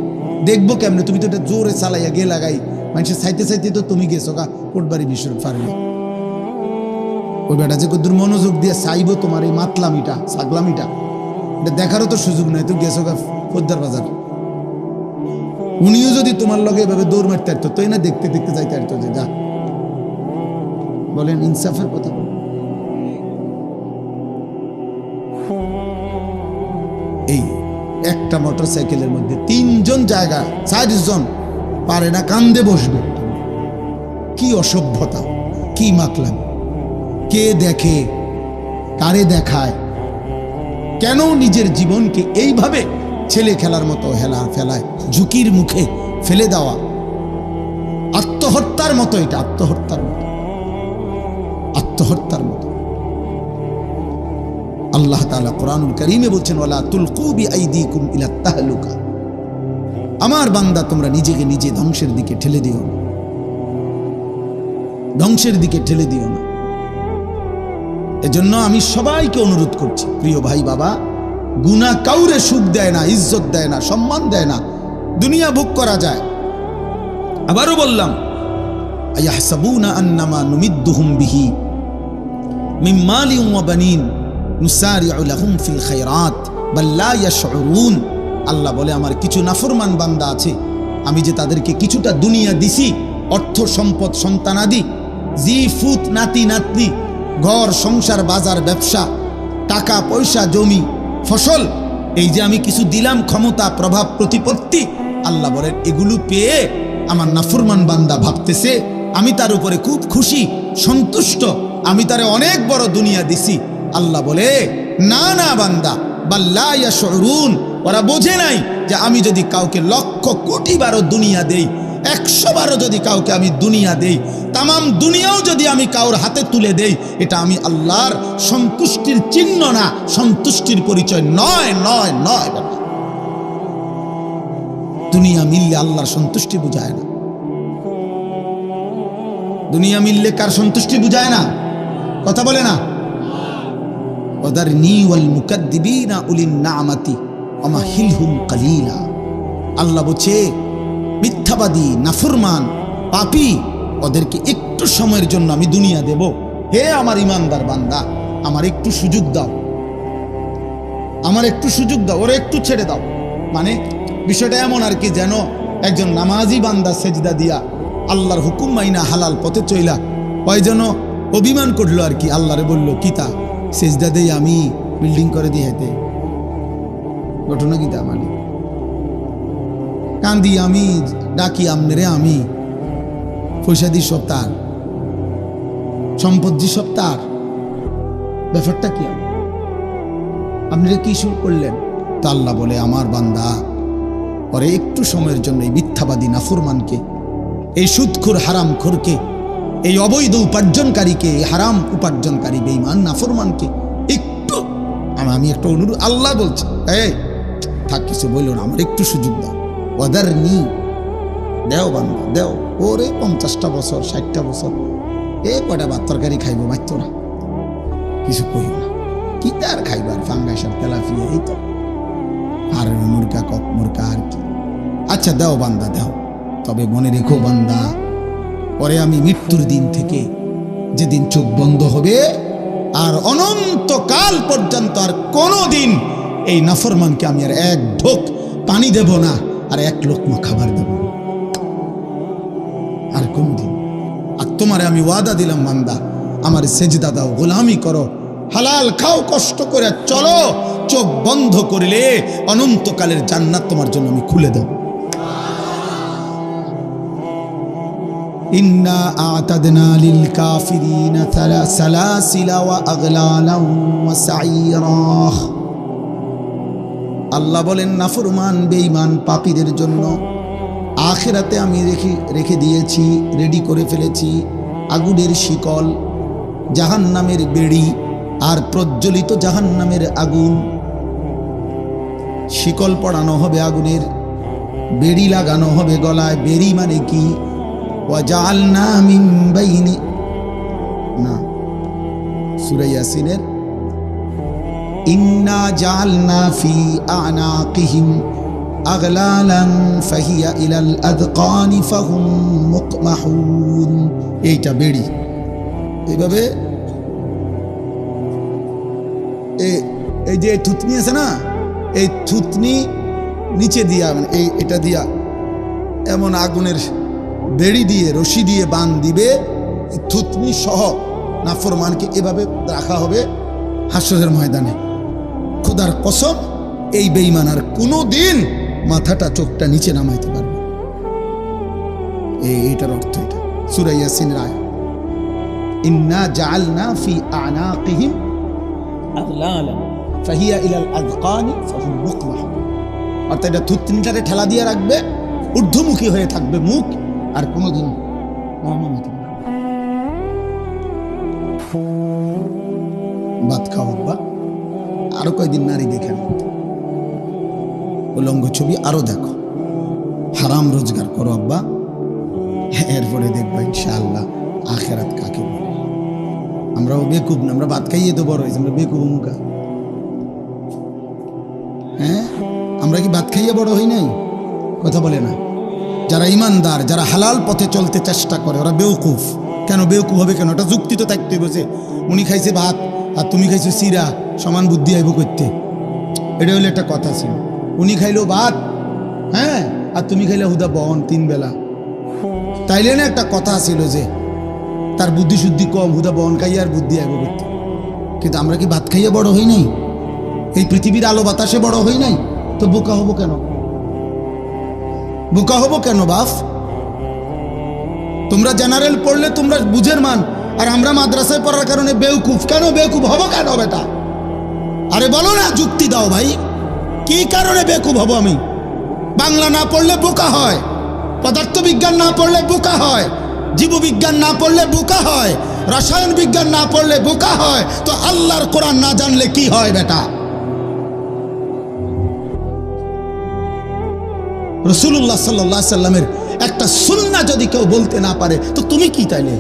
দেখবো কেমনে? তুমি তো এটা জোরে চালাইয়া গে লাগাই মানুষের চাইতে চাইতে তো তুমি গেছো গা কোটবাড়ি বিশ্বর ফার্মে। ওই বেটা যে কদ্দুর মনোযোগ দিয়ে চাইবো তোমার এই মাতলামিটা, ছাগলামিটা, এটা দেখারও তো সুযোগ নাই। তো গেছো গা পোদ্দার বাজার। উনিও যদি তোমার লগে এভাবে দৌড় মারতে পারতো, তো না দেখতে দেখতে যাইতে পারতো। যে যা বলেন, ইনসাফের কথা বলেন। এই একটা মোটরসাইকেলের মধ্যে 3 জন জায়গা, 4 জন পারে না কান্দে বসবে। কি অসভ্যতা, কি মাতলাম! কে দেখে, কারে দেখায়? কেন নিজের জীবনকে এইভাবে ছেলে খেলার মতো ফেলায়, ঝুঁকির মুখে ফেলে দেওয়া? আত্মহত্যার মতো এটা, আত্মহত্যার মতো। আল্লাহ তাআলা কোরআনুল কারীমে বলছেন, ওয়ালা তুলকু বিআইদিকুম ইলা তাহলুকা। আমার বান্দা, তোমরা নিজেকে নিজে ধ্বংসের দিকে ঠেলে দিও না, ধ্বংসের দিকে ঠেলে দিও না। এজন্য আমি সবাইকে অনুরোধ করছি, প্রিয় ভাই বাবা, গুনাহ কাউরে সুখ দেয় না, ইজ্জত দেয় না, সম্মান দেয় না, দুনিয়া ভোগ করা যায়। আবারও বললাম, আয়াহসাবুনা আন্নামা নুমিদ্দুহুম বিহি মিন মালিন ওয়া বানিন নুসারিউ লাহুম ফিল খায়রাত বাল লা ইয়াশউরুন। আল্লাহ বলে, আমার কিছু নাফরমান বান্দা আছে, আমি যে তাদেরকে কিছুটা দুনিয়া দিছি, অর্থ সম্পদ, সন্তানাদি, জি ফুত, নাতি নাতনি, ঘর সংসার, বাজার ব্যবসা, টাকা পয়সা, জমি ফসল, এই যে আমি কিছু দিলাম, ক্ষমতা, প্রভাব, প্রতিপত্তি, আল্লাহ বলেন এগুলো পেয়ে আমার নাফরমান বান্দা ভাবতেছে আমি তার উপরে খুব খুশি, সন্তুষ্ট, আমি তারে অনেক বড় দুনিয়া দিছি। আল্লাহ বলে, না না বান্দা, বাল লা ইয়াশউরুন, ওরা বোঝে নাই যে আমি যদি কাউকে লক্ষ কোটি বারো দুনিয়া দেই, 100 বারও যদি কাউকে আমি দুনিয়া দেই, তামাম দুনিয়াও যদি আমি কাউর হাতে তুলে দেই, এটা আমি আল্লাহর সন্তুষ্টির চিহ্ন না, সন্তুষ্টির পরিচয় নয়, নয়, নয়। দুনিয়া মিললে আল্লাহর সন্তুষ্টি বুঝায় না। দুনিয়া মিললে কার সন্তুষ্টি বুঝায় না? কথা বলে না। ওয়াদারনি ওয়াল মুকাদ্দিবিনা উলিন নামাতি ওয়ামাহিলহুম কালিলা। আল্লাহ বলছে, মিথ্যাবাদী, নাফরমান, পাপী, ওদেরকে একটু সময়ের জন্য আমি দুনিয়া দেব। হে আমার ইমানদার বান্দা, আমার একটু সুযোগ দাও, আমার একটু সুযোগ দাও, ওরা একটু ছেড়ে দাও। মানে বিষয়টা এমন আর কি, যেন একজন নামাজি বান্দা সেজদা দিয়া আল্লাহর হুকুম মাইনা হালাল পথে চইলা, ওই যেন অভিমান করলো আর কি, আল্লাহরে বললো, কিতা সেজদা দেই আমি বিল্ডিং করে দিয়ে হেতে ঘটনা কিতা, মানে কান্দি আমি, ডাকি আমনেরে আমি, পয়সা দি সব তার, সম্পদ দি সব তার, ব্যাপারটা কি? আপনারা কি শুরু করলেন? তা আল্লাহ বলে, আমার বান্দা, পরে একটু সময়ের জন্য এই মিথ্যাবাদী নাফরমানকে, এই সুদখোর হারামখোরকে, এই অবৈধ উপার্জনকারীকে, এই হারাম উপার্জনকারী বেঈমান নাফরমানকে একটু আমি একটা অনুরোধ, আল্লাহ বলছে, এই থাক, কিছু বললো না, আমার একটু সুযোগ দাও। ওয়াদারনি, দেও বান্দা দেও। ওরে 50টা বছর, 60টা বছর, এ কয়টা ভাত তরকারি খাইব, মারতো না, কিছু কইব না, কি তার খাইবার, ফাঙ্গাইসার, তেলাফিয়া, এই তো আর মুরগা, কক মুরগা, আর কি। আচ্ছা দেও বান্দা দেও, তবে মনে রেখো বান্দা, পরে আমি মৃত্যুর দিন থেকে, যেদিন চোখ বন্ধ হবে আর অনন্তকাল পর্যন্ত আর কোনো দিন এই নাফরমানকে আমি আর এক ঢোক পানি দেব না, আর এক লোকমা খাবার দেব না, আর কোনদিন। আর তোমারে আমি ওয়াদা দিলাম বান্দা, আমার সেজদা দাও, গোলামি করো, হালাল খাও, কষ্ট করে চলো, চোখ বন্ধ করলে অনন্তকালের জান্নাত তোমার জন্য আমি খুলে দেব। ইন্না আ'তাদনা লিল কাফিরিনা সালাসিলা ওয়া আগলালা ওয়া সাইরা। আল্লাহ বলেন, নাফরমান, বেঈমান, পাপীদের জন্য আখিরাতে আমি রেখে দিয়েছি, রেডি করে ফেলেছি আগুনের শিকল, জাহান্নামের বেড়ি, আর প্রজ্বলিত জাহান্নামের আগুন। শিকল পড়ানো হবে আগুনের, বেড়ি লাগানো হবে গলায়। বেড়ি মানে কি? ওয়াজআলনা মিন বাইনি, না, সূরা ইয়াসিনের ইন্না জাআলনা ফি আনাকিহিম আগলালান ফাহিয়া ইলাল আযকানি ফাহুম মুকমাহুন। এইটা বেড়ি, এইভাবে এই যে থুতনি আছে না, এই থুতনি নিচে দিয়া, মানে এটা দিয়া এমন আগুনের বেড়ি দিয়ে, রশি দিয়ে বান দিবে, থুতনি সহ নাফরমানকে এভাবে রাখা হবে হাসরের ময়দানে। খোদার কসম, এই বেঈমান আর কোনো দিন মাথাটা, চোখটা নিচে নামাইতে পারবে। এইটার অর্থ এটা, সূরা ইয়াসিনের আয়াত, ইন্না জাআলনা ফি আনাকিহিম আগলালান ফাহিয়া ইলাল আযকানি ফাহুম মুকমাহুন। অর্থাৎ এটা থুতনিটারে ঠেলা দিয়ে রাখবে, ঊর্ধ্বমুখী হয়ে থাকবে মুখ, আর কোনোদিন নামাইতে পারবে। ভাত খাও আব্বা, আরো কয়দিন নারী দেখেন, উলঙ্গ ছবি আরো দেখো, হারাম রোজগার করো আব্বা, এরপরে দেখবা ইনশাআল্লাহ আখিরাত কাকে বলে। আমরাও বেকুব না, আমরা ভাত খাইয়ে তো বড় হয়েছি, আমরা বেকুব মুখা। হ্যাঁ, আমরা কি ভাত খাইয়ে বড় হই নাই? কথা বলে না। যারা ইমানদার, যারা হালাল পথে চলতে চেষ্টা করে, ওরা বেউকুফ। কেন বেউকুফ হবে কেন? ওটা যুক্তি তো থাকতে বসে। উনি খাইছে ভাত আর তুমি খাইছো চিরা, সমান বুদ্ধি আইব করতে। এটা হলো একটা কথা ছিল। উনি খাইলো ভাত, হ্যাঁ, আর তুমি খাইলে হুদা বহন 3 বেলা। তাইলে না একটা কথা ছিল যে তার বুদ্ধি শুদ্ধি কম, হুদা বহন খাইয়া আর বুদ্ধি আইব করতে। কিন্তু আমরা কি ভাত খাইয়ে বড় হই নাই? এই পৃথিবীর আলো বাতাসে বড় হই নাই? তো বোকা হবো কেন? বোকা হবো কেন বাপ? তোমরা জেনারেল পড়লে তোমরা বুঝের মান, আর আমরা মাদ্রাসায় পড়ার কারণে বেউকুফ। কেন বেউকুফ হবো কেন বেটা? আরে বলো না, যুক্তি দাও ভাই। কি কারণে বেকুব হব আমি? বাংলা না পড়লে বোকা হয়, পদার্থবিজ্ঞান না পড়লে বোকা হয়, জীববিজ্ঞান না পড়লে বোকা হয়, রসায়ন বিজ্ঞান না পড়লে বোকা হয়। তো আল্লাহর কোরআন না জানলে কি হয় বেটা? রাসূলুল্লাহ সাল্লাল্লাহু আলাইহি সাল্লামের একটা সুন্নাহ যদি কেউ বলতে না পারে, তো তুমি কি তাইলে?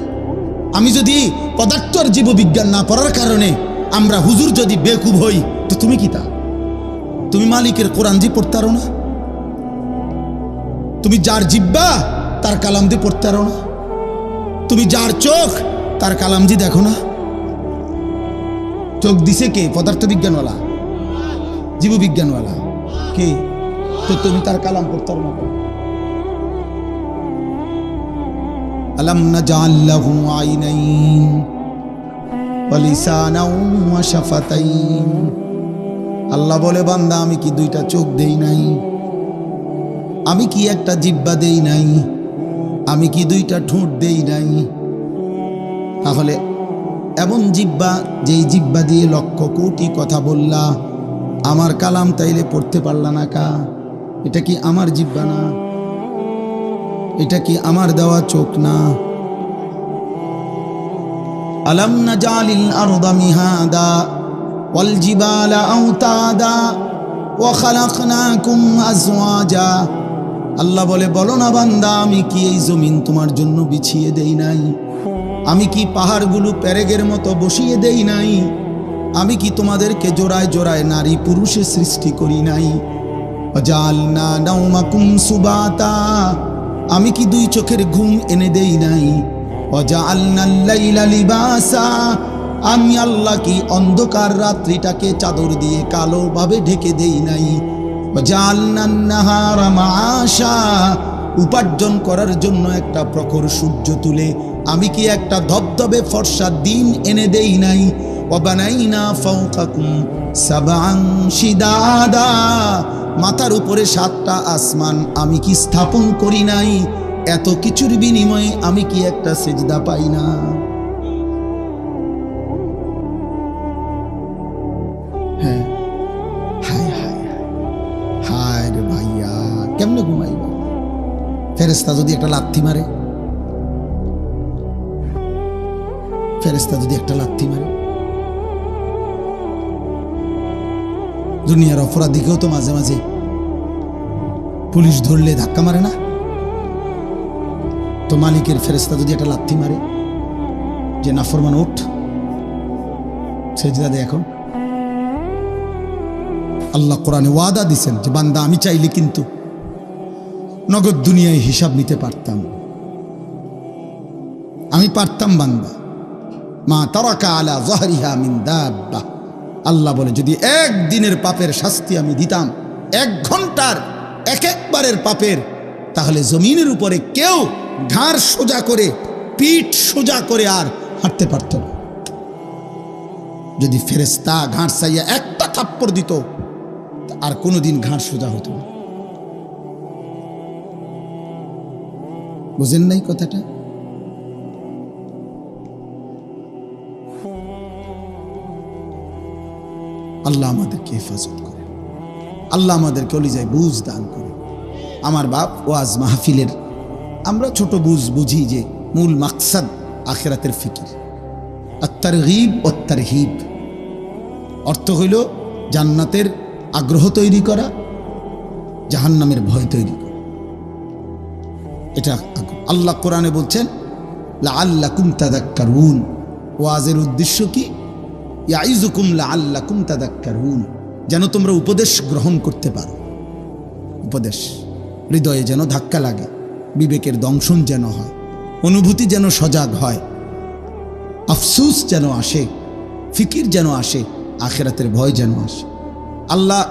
আমি যদি পদার্থ আর জীববিজ্ঞান না পড়ার কারণে আমরা হুজুর যদি বেকুব হই, তো তুমি কি তা? তুমি মালিকের কোরআন জি পড়তে পারো না? তুমি যার জিব্বা তার কালাম দিয়ে পড়তে পারো না? তুমি যার চোখ তার কালাম জি দেখো না? চোখ দিছে কে? পদার্থবিজ্ঞানওয়ালা, জীববিজ্ঞানওয়ালা কে? তো তুমি তার কালাম পড়তে পারো না? আলাম নাজআল লাহু আইনাইন ওয়া লিসানাও ওয়া শাফাতাইন। আল্লাহ বলে, বান্দা আমি কি 2টা চোখ দেই নাই? আমি কি একটা জিহ্বা দেই নাই? আমি কি 2টা ঠোঁট দেই নাই? তাহলে এমন জিহ্বা, যেই জিহ্বা দিয়ে লক্ষ কোটি কথা বললা, আমার কালাম তাইলে পড়তে পারলা না কা? এটা কি আমার জিহ্বা না? এটা কি আমার দেওয়া চোখ না? আলাম নাজালিল আরদা মিহাদা ওয়াল জিবালা আওতাদা ওয়া খালাকনাকুম আজওয়াজা। আল্লাহ বলে, বলো না বান্দা, আমি কি এই জমিন তোমার জন্য বিছিয়ে দেই নাই? আমি কি পাহাড়গুলো পেরেগের মতো বসিয়ে দেই নাই? আমি কি তোমাদেরকে জোড়ায় জোড়ায় নারী পুরুষে সৃষ্টি করি নাই? ওয়াজআলনা নাওমাকুম সুবাতা। আমি কি 2 চোখের ঘুম এনে দেই নাই? ওয়াজআলনাল লাইলা লিবাসা। আমি আল্লাহ কি অন্ধকার রাত্রিটাকে চাদর দিয়ে কালোভাবে ঢেকে দেই নাই? ওয়াজআলনান নাহারা মাআশা। উপার্জন করার জন্য একটা প্রখর সূর্য তুলে আমি কি একটা ধবধবে ফর্সা দিন এনে দেই নাই? ওয়াবানাইনা ফাওকাকুম সাবআন শিদাদা। মাথার উপরে 7টা আসমান আমি কি স্থাপন করি নাই? এত কিছুর বিনিময়ে আমি কি একটা সিজদা পাই না? হ্যাঁ, হায় হায় হায় রে ভাইয়া, কেমনে ঘুমাইব? ফেরেশতা যদি একটা লাথি মারে, ফেরেশতা যদি একটা লাথি মারে, দুনিয়ার অপরাধীকেও তো মাঝে মাঝে পুলিশ ধরলে ধাক্কা মারে না? তো মালিকের ফেরেশতা যদি একটা লাথি মারে যে নাফরমান উঠ, সেজদা দে এখন। আল্লাহ কোরআনে ওয়াদা দিছেন যে বান্দা আমি চাইলে কিন্তু নগদ দুনিয়ায় হিসাব নিতে পারতাম, আমি পারতাম বান্দা। মা তারাকা আলা যাহরিহা মিন দাব্বা। আল্লাহ বলে, যদি একদিনের পাপের শাস্তি আমি দিতাম, 1 ঘন্টার একবারের পাপের, তাহলে জমিনের উপরে কেউ ঘাড় সোজা করে, পিঠ সোজা করে আর হাঁটতে পারত না। যদি ফেরেশতা ঘাড় চাইয়া একটা থাপ্পড় দিত, আর কোনোদিন ঘাড় সোজা হতো না। বুঝেন নাই কথাটা? আল্লাহ আমাদেরকে হেফাজত করে, আল্লাহ আমাদেরকে অলিজায় বুঝ দান করে। আমার বাপ ওয়াজ মাহফিলের আমরা ছোট বুঝি যে মূল মাকসাদ আখিরাতের ফিকির, আত-তারগীব ও তারহিব। অর্থ হইল জান্নাতের আগ্রহ তৈরি করা, জাহান্নামের ভয় তৈরি করা। এটা আল্লাহ কোরআনে বলছেন, লাআল্লাকুম তাযাক্কারুন। ওয়াজের উদ্দেশ্য কি? ইয়াইযুকুম লাআল্লাকুম তাযাক্কারুন। যেন তোমরা উপদেশ গ্রহণ করতে পারো। উপদেশ হৃদয়ে যেন ধাক্কা লাগে, বিবেকের দংশন যেন হয়, অনুভূতি যেন সজাগ হয়, আফসুস যেন আসে, ফিকির যেন আসে, আখিরাতের ভয় যেন আসে। আল্লাহ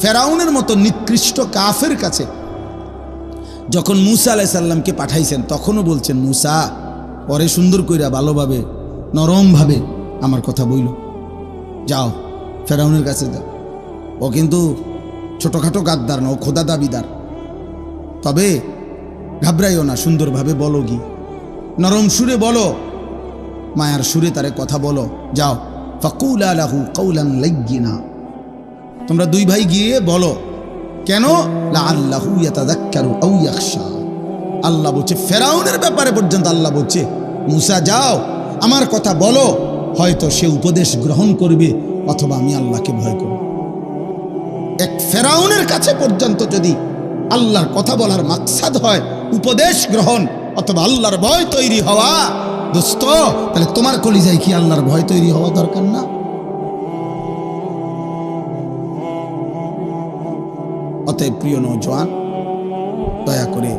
ফেরাউনের মতো নিকৃষ্ট কাফের কাছে যখন মূসা আলাইহিস সালামকে পাঠাইছেন, তখনও বলছেন, মূসা পরে সুন্দর কইরা ভালোভাবে নরমভাবে আমার কথা বইল, যাও ফেরাউনের কাছে যাও। ও কিন্তু ছোটখাটো গাদ্দার না, ও খোদা দাবিদার। তবে ঘাবড়াইও না, সুন্দরভাবে বলো, কি নরম সুরে বলো, মায়ার সুরে তারে কথা বলো, যাও। ফাকুলা লাহু কাওলান লাইয়িনা, তোমরা দুই ভাই গিয়ে বলো। কেন? লাআল্লাহু ইয়াতাযাক্কারু আও ইয়াখশা। আল্লাহ বলছে ফেরাউনের ব্যাপারে পর্যন্ত আল্লাহ বলছে, মূসা যাও আমার কথা বলো, হয়তো সে উপদেশ গ্রহণ করবে অথবা আমি আল্লাহকে ভয় করব। এক ফেরাউনের কাছে পর্যন্ত যদি আল্লাহর কথা বলার মাকসাদ হয় উপদেশ গ্রহণ অথবা আল্লাহর ভয় তৈরি হওয়া, দোস্ত তাহলে তোমার কলিজায় কি আল্লাহর ভয় তৈরি হওয়া দরকার না? অতএব প্রিয় নওজোয়ান, দয়া করে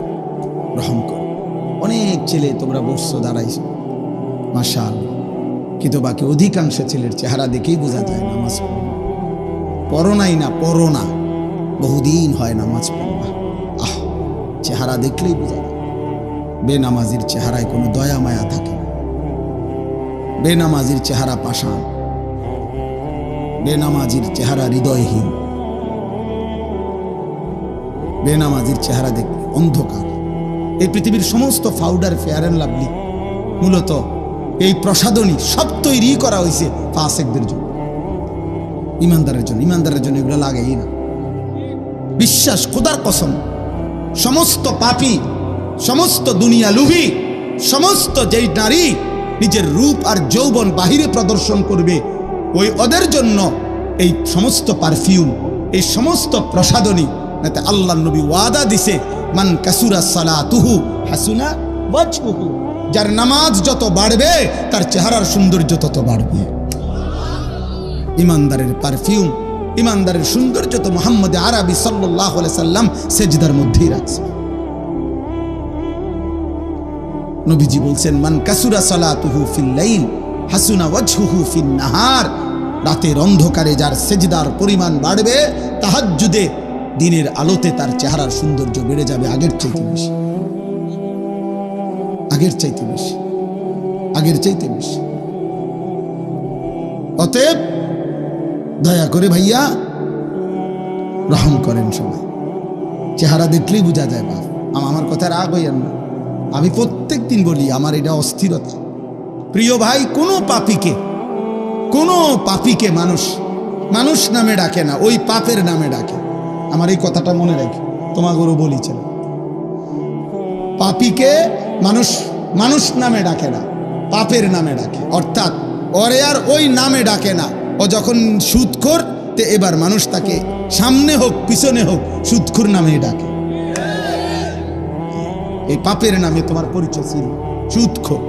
রহম করো। অনেক ছেলে তোমরা বসছো, দাঁড়াইছো, মাশাআল্লাহ, কিন্তু বাকি অধিকাংশ ছেলের চেহারা দেখেই বোঝা যায় নামাজ পড়ো নাই না, পড়ো না, বহুদিন হয় নামাজ পড়া। চেহারা দেখলেই বোঝা যায়। বেনামাজির চেহারায় কোনো দয়া মায়া থাকে না। বেনামাজির চেহারা পাষাণ, বেনামাজির চেহারা হৃদয়হীন, বেনামাজির চেহারা দেখলে অন্ধকার। এই পৃথিবীর সমস্ত পাউডার, ফেয়ার অ্যান্ড লাভলি মূলত এই প্রসাধনী সব তৈরি করা হয়েছে ফাসেকদের জন্য, ইমানদারের জন্য। ইমানদারের জন্য এগুলো লাগেই না। বিশ্বাস, খোদার কসম, সমস্ত পাপী, সমস্ত দুনিয়া লুভী, সমস্ত যেই নারী নিজের রূপ আর যৌবন বাহিরে প্রদর্শন করবে, ওই ওদের জন্য এই সমস্ত পারফিউম, এই সমস্ত প্রসাধনী। আল্লাহ নবী ওয়াদা দিছে, মান কাসুরা সালাতুহু হাসুনা ওয়াজহুহু, যার নামাজ যত বাড়বে তার চেহারার সৌন্দর্য তত বাড়বে। ইমানদারের পারফিউম, ইমানদারের সৌন্দর্য তো মুহাম্মদ আরবি সাল্লাল্লাহু আলাইহি সাল্লাম সেজদার মধ্যেই রাখছে। নবীজি বলছেন, মান কাসুরা সালাতুহু ফিল লাইল হাসুনা ওয়াজহুহু ফিন নাহার, রাতের অন্ধকারে যার সেজদার পরিমাণ বাড়বে, তাহাজ্জুদে দিনের আলোতে তার চেহারার সৌন্দর্য বেড়ে যাবে আগের চাইতে বেশি, আগের চাইতে বেশি, আগের চাইতে বেশি। অতএব দয়া করে ভাইয়া রহম করেন সবাই। চেহারা দেখলেই বোঝা যায়। বাপ আমার কথা রাগ হইয়েন না, আমি প্রত্যেক দিন বলি আমার এটা অস্থিরতা। প্রিয় ভাই, কোনো পাপীকে মানুষ নামে ডাকে না, ওই পাপের নামে ডাকে। আমার এই কথাটা মনে রাখি, তোমাগরও বলিছেন, পাপীকে মানুষ নামে ডাকে না, পাপের নামে ডাকে। অর্থাৎ ওরে আর ওই নামে ডাকে না। ও যখন সুদখোর, তে এবার মানুষ তাকে সামনে হোক পিছনে হোক সুদখোর নামে ডাকে। এই পাপের নামে তোমার পরিচয় ছিল সুদখোর,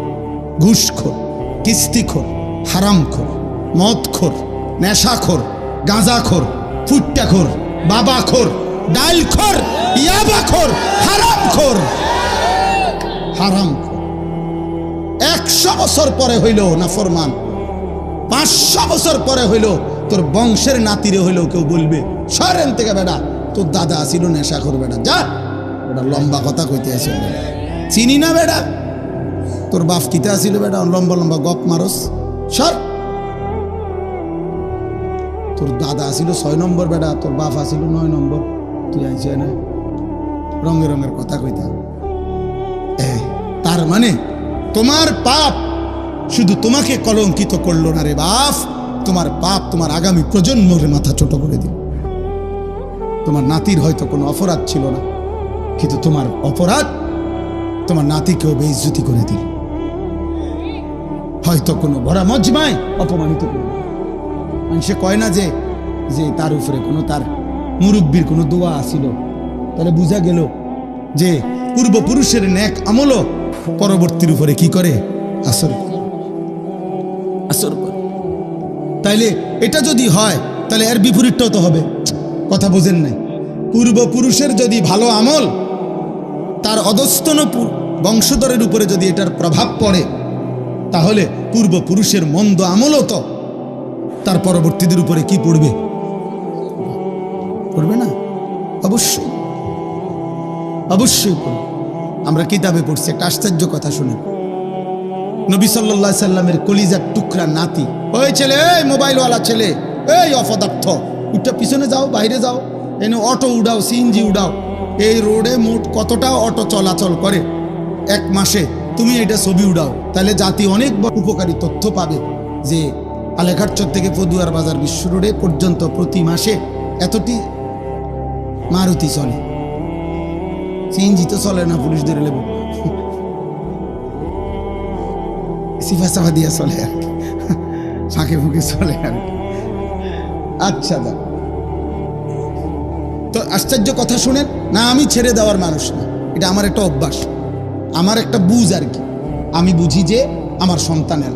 ঘুষখোর, কিস্তিখোর, হারামখোর, মদখোর, নেশাখোর, গাঁজাখোর, ফুট্টাখোর, বাবাখোর, ডালখোর, ইয়াবাখোর, হারামখোর। 100 বছর পরে হইল না ফরমান, 500 বছর পরে হইল তোর বংশের নাতিরে হইল কেউ বলবে, সরেন থেকে বেটা তোর দাদা আসিল নেশাখোর, বেটা যা, বেটা লম্বা কথা কইতে আসিল, চিনি না বেটা, তোর বাপ কিতে আসিল বেটা লম্বা লম্বা গপ মারস, সর, তোর দাদা আসিল 6 নম্বর বেটা, তোর বাপ আসিল 9 নম্বর, তুই আইছে না রঙের রঙের কথা কইতা। তার মানে তোমার পাপ শুধু তোমাকে কলঙ্কিত করলো না রে বাপ, তোমার পাপ তোমার আগামী প্রজন্মের মাথা ছোট করে দিল। তোমার নাতির হয়তো কোনো অপরাধ ছিল না, কিন্তু তোমার অপরাধ তোমার নাতিকেও বেইজ্জতি করে দিল। হয়তো কোনো ভরা মজমায় অপমানিত করল। সে কয় না যে তার উপরে কোনো তার মুরব্বীর কোনো দোয়া আসিল, তাহলে বুঝা গেল যে পূর্বপুরুষের নেক আমলও পরবর্তীর উপরে কি করে, আসর করে। তাইলে এটা যদি হয় তাহলে এর বিপরীতটাও তো হবে। কথা বোঝেন নাই? পূর্বপুরুষের যদি ভালো আমল তার অধস্তন বংশধরের উপরে যদি এটার প্রভাব পড়ে, তাহলে পূর্বপুরুষের মন্দ আমলও তো তার পরবর্তীদের উপরে কি পড়বে? পড়বে না? অবশ্যই অবশ্যই পড়বে। আমরা কিতাবে পড়ছি একটা আশ্চর্য কথা শুনে, নবী সাল্লাল্লাহু আলাইহি সাল্লামের কলিজার টুকরা নাতি, ওই ছেলে, এই মোবাইলওয়ালা ছেলে, এই অপদার্থ, উঠটা পিছনে যাও, বাইরে যাও, এনে অটো উড়াও, সিএনজি উড়াও, এই রোডে মোট কতটা অটো চলাচল করে এক মাসে, তুমি এটা ছবি উড়াও, তাহলে জাতি অনেক উপকারী তথ্য পাবে যে আলেঘাটচর থেকে পদুয়ার বাজার বিশ্ব রোডে পর্যন্ত প্রতি মাসে এতটি মারুতি চলে। সিএনজি তো চলে না, পুলিশ ধরে নেব, সিফা সাফা দিয়া চলে আর কি, ফাঁকে ফুঁকে চলে আর কি। আচ্ছা দা, তো আশ্চর্য কথা শুনেন না, আমি ছেড়ে দেওয়ার মানুষ না, এটা আমার একটা অভ্যাস, আমার একটা বুঝ আর কি। আমি বুঝি যে আমার সন্তানের,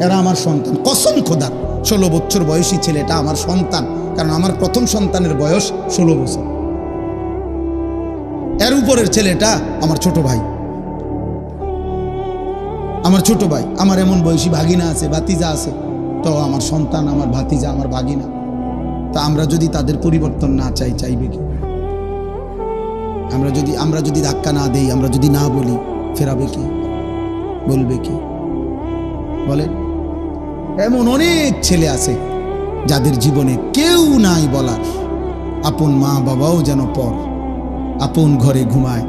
এরা আমার সন্তান, কসম খোদার 16 বছর বয়সী ছেলেটা আমার সন্তান, কারণ আমার প্রথম সন্তানের বয়স 16 বছর, এর উপরের ছেলেটা আমার ছোট ভাই, আমার ছোট ভাই। আমার এমন বয়সী ভাগিনা আছে, ভাতিজা আছে, তো আমার সন্তান, আমার ভাতিজা, আমার ভাগিনা। তা আমরা যদি তাদের পরিবর্তন না চাই, চাইবে কি? আমরা যদি ধাক্কা না দেই, আমরা যদি না বলি, ফেরাবে কি? বলবে কি? বলে এমন অনেক ছেলে আছে যাদের জীবনে কেউ নাই বলার, আপন মা বাবাও যেন পর, আপন ঘরে ঘুমায়,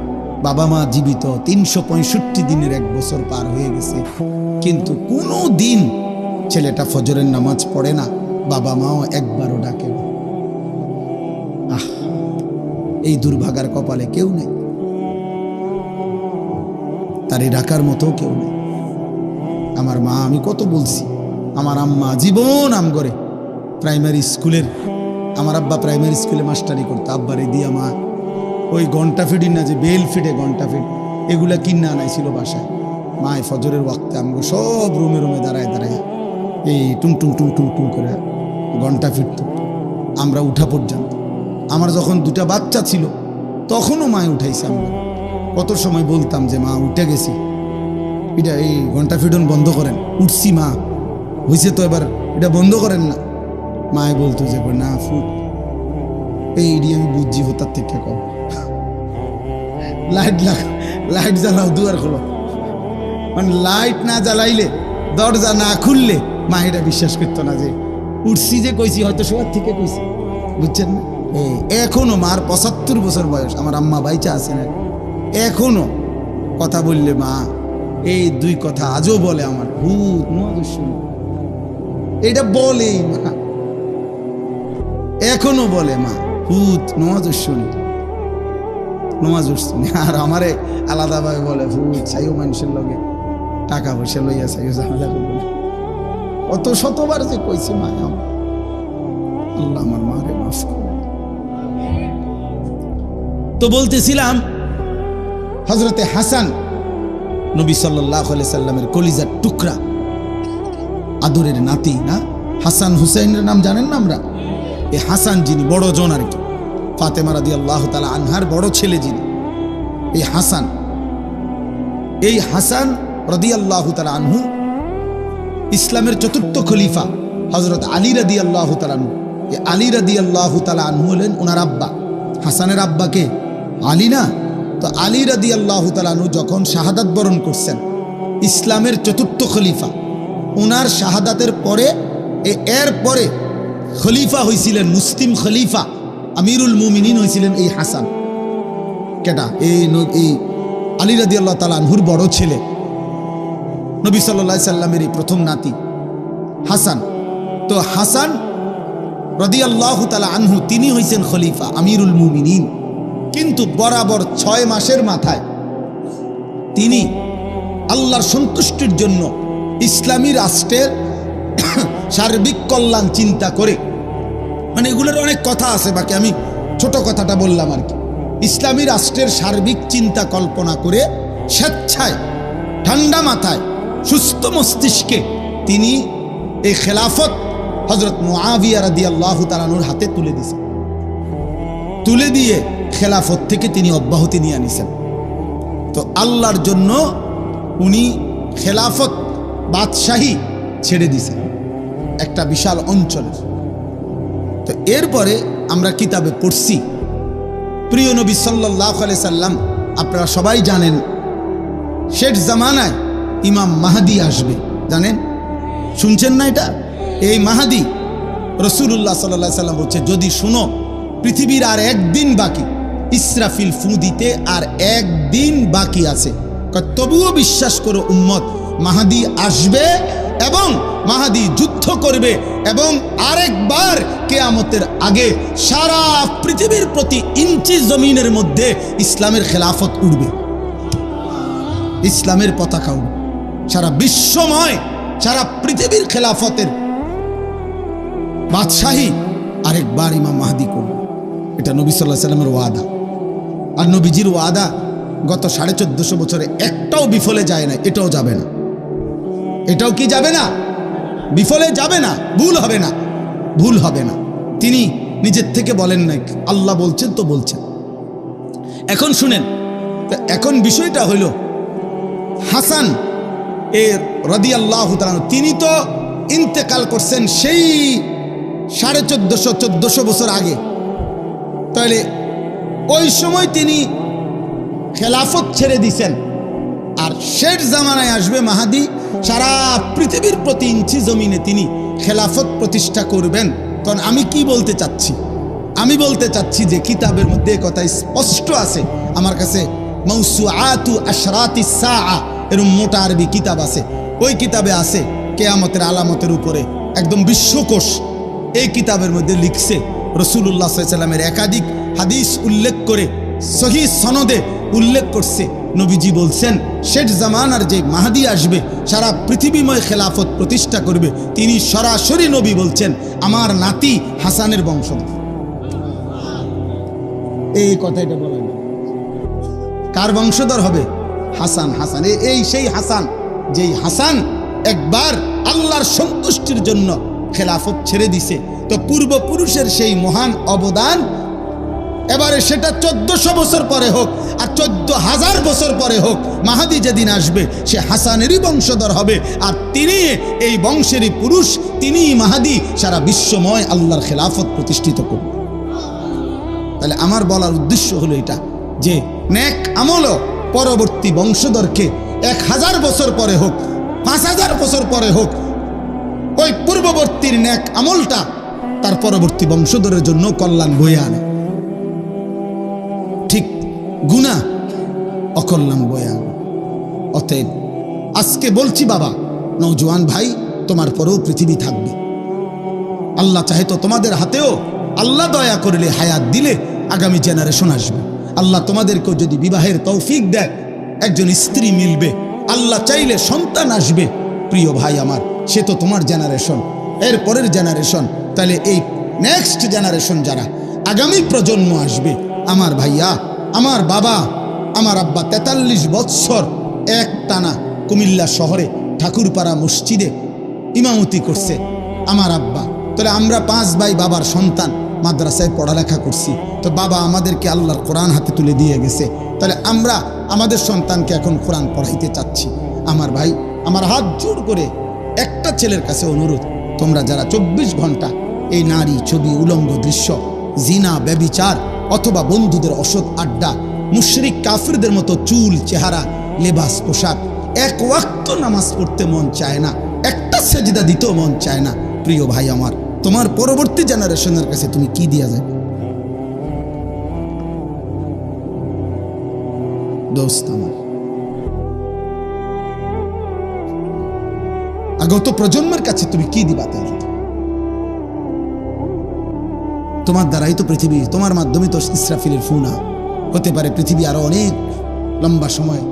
বাবা মা জীবিত, 365 দিনের 1 বছর পার হয়ে গেছে, কিন্তু কোনো দিন ছেলেটা ফজরের নামাজ পড়ে না, বাবা মাও একবারও ডাকে না। আহ, এই দুর্ভাগার কপালে কেউ নেই, তারই ডাকার মতো কেউ নেই। আমার মা, আমি কত বলছি, আমার আম্মা জীবন আম করে প্রাইমারি স্কুলের, আমার আব্বা প্রাইমারি স্কুলে মাস্টারি করতো, আব্বারে দিয়া মা ওই ঘন্টা ফিডি না, যে বেল ফিডে ঘন্টা ফিড, এগুলা কিনা আনাইছিল বাসায়। মায় ফজরের ওয়াক্তে আমাকে সব রুমে রুমে দাঁড়ায় দাঁড়ায় এই টুং টুং টুং টুং টুং করে ঘন্টা ফিরত, আমরা উঠা পর্যন্ত। আমার যখন 2টা বাচ্চা ছিল তখনও মায় উঠাইছে। আমরা কত সময় বলতাম যে মা উঠে গেছি, এটা এই ঘন্টা ফিডন বন্ধ করেন, উঠছি মা, হয়েছে তো এবার এটা বন্ধ করেন না। মায় বলতো যে না ফুট, এইটি আমি বুঝছি হতার থেকে কম, লাইট জ্বালাও, দুয়ার খোলো, মানে লাইট না জ্বালাইলে, দরজা না খুললে মা এটা বিশ্বাস করতো না যে উঠছি, যে কইছি হয়তো শোয়ার থেকে কইছি, বুঝছেন না? এখনো মার 75 বছর বয়স, আমার আম্মা বাইচা আছেন, এখনো কথা বললে মা এই 2 কথা আজও বলে, আমার ভূত মহাদস্যু, এটা বলে মা, এখনো বলে মা ভূত নওয়াজস্যু, নমাজ উঠছি। আর আমারে আলাদাভাবে বলে ভূত, চাইও মানুষের লগে টাকা পয়সা লইয়া চাইও ঝামেলা করবো না। অত শতবার যে কইছি মা, আল্লাহ আমার মারে মাফ করে। তো বলতেছিলাম হযরতে হাসান, নবী সাল্লাল্লাহু আলাইহি সাল্লামের কলিজার টুকরা, আদরের নাতি না, হাসান হুসাইনের নাম জানেন না আমরা? এই হাসান যিনি বড় জন আর কি, ফাতেমা রাদিয়াল্লাহু তাআলা আনহার বড় ছেলে যিনি, এই হাসান রাদিয়াল্লাহু তাআলা আনহু ইসলামের 4র্থ খলিফা হযরত আলী রাদিয়াল্লাহু তাআলা আনহু। এই আলী রাদিয়াল্লাহু তাআলা আনহু হলেন ওনার আব্বা। হাসানের আব্বাকে আলী না, তো আলী রাদিয়াল্লাহু তাআলা আনহু যখন শাহাদাত বরণ করছেন, ইসলামের 4র্থ খলিফা, ওনার শাহাদাতের পরে এর পরে খলিফা হয়েছিলেন, মুসলিম খলিফা আমিরুল মুমিনিন হয়েছিলেন এই হাসান। কেটা? এই আলী রাদিয়াল্লাহু তাআলা আনহুর বড় ছেলে, নবী সাল্লাল্লাহু আলাইহি সাল্লামের প্রথম নাতি হাসান। তো হাসান রাদিয়াল্লাহু তাআলা আনহু তিনি হয়েছেন খলিফা আমিরুল মুমিনিন, কিন্তু বরাবর 6 মাসের মাথায় তিনি আল্লাহর সন্তুষ্টির জন্য ইসলামী রাষ্ট্রের সার্বিক কল্যাণ চিন্তা করে, মানে এগুলোর অনেক কথা আছে, বাকি আমি ছোট কথাটা বললাম আর কি। ইসলামী রাষ্ট্রের সার্বিক চিন্তা কল্পনা করে স্বেচ্ছায়, ঠান্ডা মাথায়, সুস্থ মস্তিষ্কে তিনি এই খেলাফত হযরত মুআবিয়া রাদিয়াল্লাহু তাআলা আনহুর হাতে তুলে দিয়েছেন। তুলে দিয়ে খেলাফত থেকে তিনি অব্যাহতি নিয়ে নিছেন। তো আল্লাহর জন্য উনি খেলাফত বাদশাহী ছেড়ে দিয়েছেন একটা বিশাল অঞ্চলের। তো এরপরে আমরা কিতাবে পড়ছি প্রিয় নবী সাল্লাল্লাহু আলাইহি সাল্লাম, আপনারা সবাই জানেন শেষ জামানায় ইমাম মাহদী আসবে, জানেন, শুনছেন না এটা? এই মাহদী রাসূলুল্লাহ সাল্লাল্লাহু আলাইহি সাল্লাম বলছে, যদি শুনো পৃথিবীর আর একদিন বাকি, ইসরাফিল ফু দিতে আর একদিন বাকি আছে, তবুও বিশ্বাস করো উম্মত, মাহদী আসবে এবং মাহদী যুদ্ধ করবে এবং আরেকবার কিয়ামতের আগে সারা পৃথিবীর প্রতি ইঞ্চি জমিনের মধ্যে ইসলামের খেলাফত উড়বে, ইসলামের পতাকা উড়বে সারা বিশ্বময়, সারা পৃথিবীর খেলাফতের বাদশাহী আরেকবার ইমাম মাহদী করবে। এটা নবী সাল্লাল্লাহু আলাইহি সাল্লামের ওয়াদা। আর নবীজির ওয়াদা গত 1450 বছরে একটাও বিফলে যায় না, এটাও যাবে না। এটাও কি যাবে না? বিফলে যাবে না, ভুল হবে না, ভুল হবে না। তিনি নিজের থেকে বলেন নাই, আল্লাহ বলছেন তো বলছেন। এখন শুনেন, এখন বিষয়টা হইল হাসান রাদিয়াল্লাহু তাআলা, তিনি তো ইন্তেকাল করছেন সেই 1450-1400 বছর আগে। তাহলে ওই সময় তিনি খেলাফত ছেড়ে দিছেন, আর শেষ জামানায় আসবে মাহদী, সারা পৃথিবীর প্রতি ইঞ্চি জমিনে তিনি খেলাফত প্রতিষ্ঠা করবেন। তখন আমি কি বলতে চাচ্ছি? আমি বলতে চাচ্ছি যে কিতাবের মধ্যে কথা স্পষ্ট আছে, আমার কাছে মাউসুআতু আশরাতিস সাআ এরকম মোটা আরবি কিতাব আছে, ওই কিতাবে আছে কিয়ামতের আলামতের উপরে একদম বিশ্বকোষ। এই কিতাবের মধ্যে লিখছে রাসূলুল্লাহ সাল্লাল্লাহু আলাইহি সাল্লামের একাধিক হাদিস উল্লেখ করে সহিহ সনদে উল্লেখ করছে, নবীজি বলছেন শেষ জামানার যে মাহদী আসবে সারা পৃথিবীময় খেলাফত প্রতিষ্ঠা করবে, তিনি সরাসরি নবী বলছেন আমার নাতি হাসানের বংশধর। এই কথাটা বলেন, কার বংশধর হবে? হাসান। হাসান এই সেই হাসান, যেই হাসান একবার আল্লাহর সন্তুষ্টির জন্য খেলাফত ছেড়ে দিছে। তো পূর্বপুরুষের সেই মহান অবদান এবারে সেটা 1400 বছর পরে হোক আর 14,000 বছর পরে হোক, মাহদী যেদিন আসবে সে হাসানেরই বংশধর হবে, আর তিনি এই বংশেরই পুরুষ, তিনিই মাহদী, সারা বিশ্বময় আল্লাহর খেলাফত প্রতিষ্ঠিত করবে। তাহলে আমার বলার উদ্দেশ্য হলো এটা যে নেক আমলও পরবর্তী বংশধরকে 1000 বছর পরে হোক, 5000 বছর পরে হোক, ওই পূর্ববর্তীর নেক আমলটা তার পরবর্তী বংশধরের জন্য কল্যাণ বয়ে আনে। ঠিক গুনাহ অকল্যাণ বয়ে আনে। অতএব আজকে বলছি বাবা, নওজোয়ান ভাই, তোমার পরেও পৃথিবী থাকবে। আল্লাহ চাহে তো তোমাদের হাতেও আল্লাহ দয়া করলে হায়াত দিলে আগামী জেনারেশন আসবে। আল্লাহ তোমাদেরকেও যদি বিবাহের তৌফিক দেয়, একজন স্ত্রী মিলবে, আল্লাহ চাইলে সন্তান আসবে, প্রিয় ভাই আমার, সে তো তোমার জেনারেশন, এর পরের জেনারেশন। তাহলে এই নেক্সট জেনারেশন যারা আগামী প্রজন্ম আসবে, আমার ভাইয়া, আমার বাবা, আমার আব্বা 43 বৎসর এক টানা কুমিল্লা শহরে ঠাকুরপাড়া মসজিদে ইমামতি করছে আমার আব্বা। তাহলে আমরা 5 ভাই বাবার সন্তান, মাদ্রাসায় পড়ালেখা করছি। তো বাবা আমাদেরকে আল্লাহর কোরআন হাতে তুলে দিয়ে গেছে, তাহলে আমরা আমাদের সন্তানকে এখন কোরআন পড়াইতে চাচ্ছি। আমার ভাই, আমার হাত জোড় করে একটা ছেলের কাছে অনুরোধ, তোমরা যারা 24 ঘন্টা এই নারী ছবি, উলঙ্গ দৃশ্য, জিনা, ব্যভিচার অথবা বন্ধুদের অসৎ আড্ডা, মুশরিক কাফিরদের মতো চুল, চেহারা, লেবাস, পোশাক, এক ওয়াক্ত নামাজ পড়তে মন চায় না, একটা সেজদা দিতেও মন চায় না, প্রিয় ভাই আমার, তোমার পরবর্তী জেনারেশনের কাছে তুমি কি দিয়া যায়? দোস্ত আমার, আগত প্রজন্মের কাছে তুমি কি দিবা? তাইলে তোমার দ্বারাই তো পৃথিবী, তোমার মাধ্যমে তো ইসরাফিলের ফু না হতে পারে, পৃথিবী আরো অনেক লম্বা সময়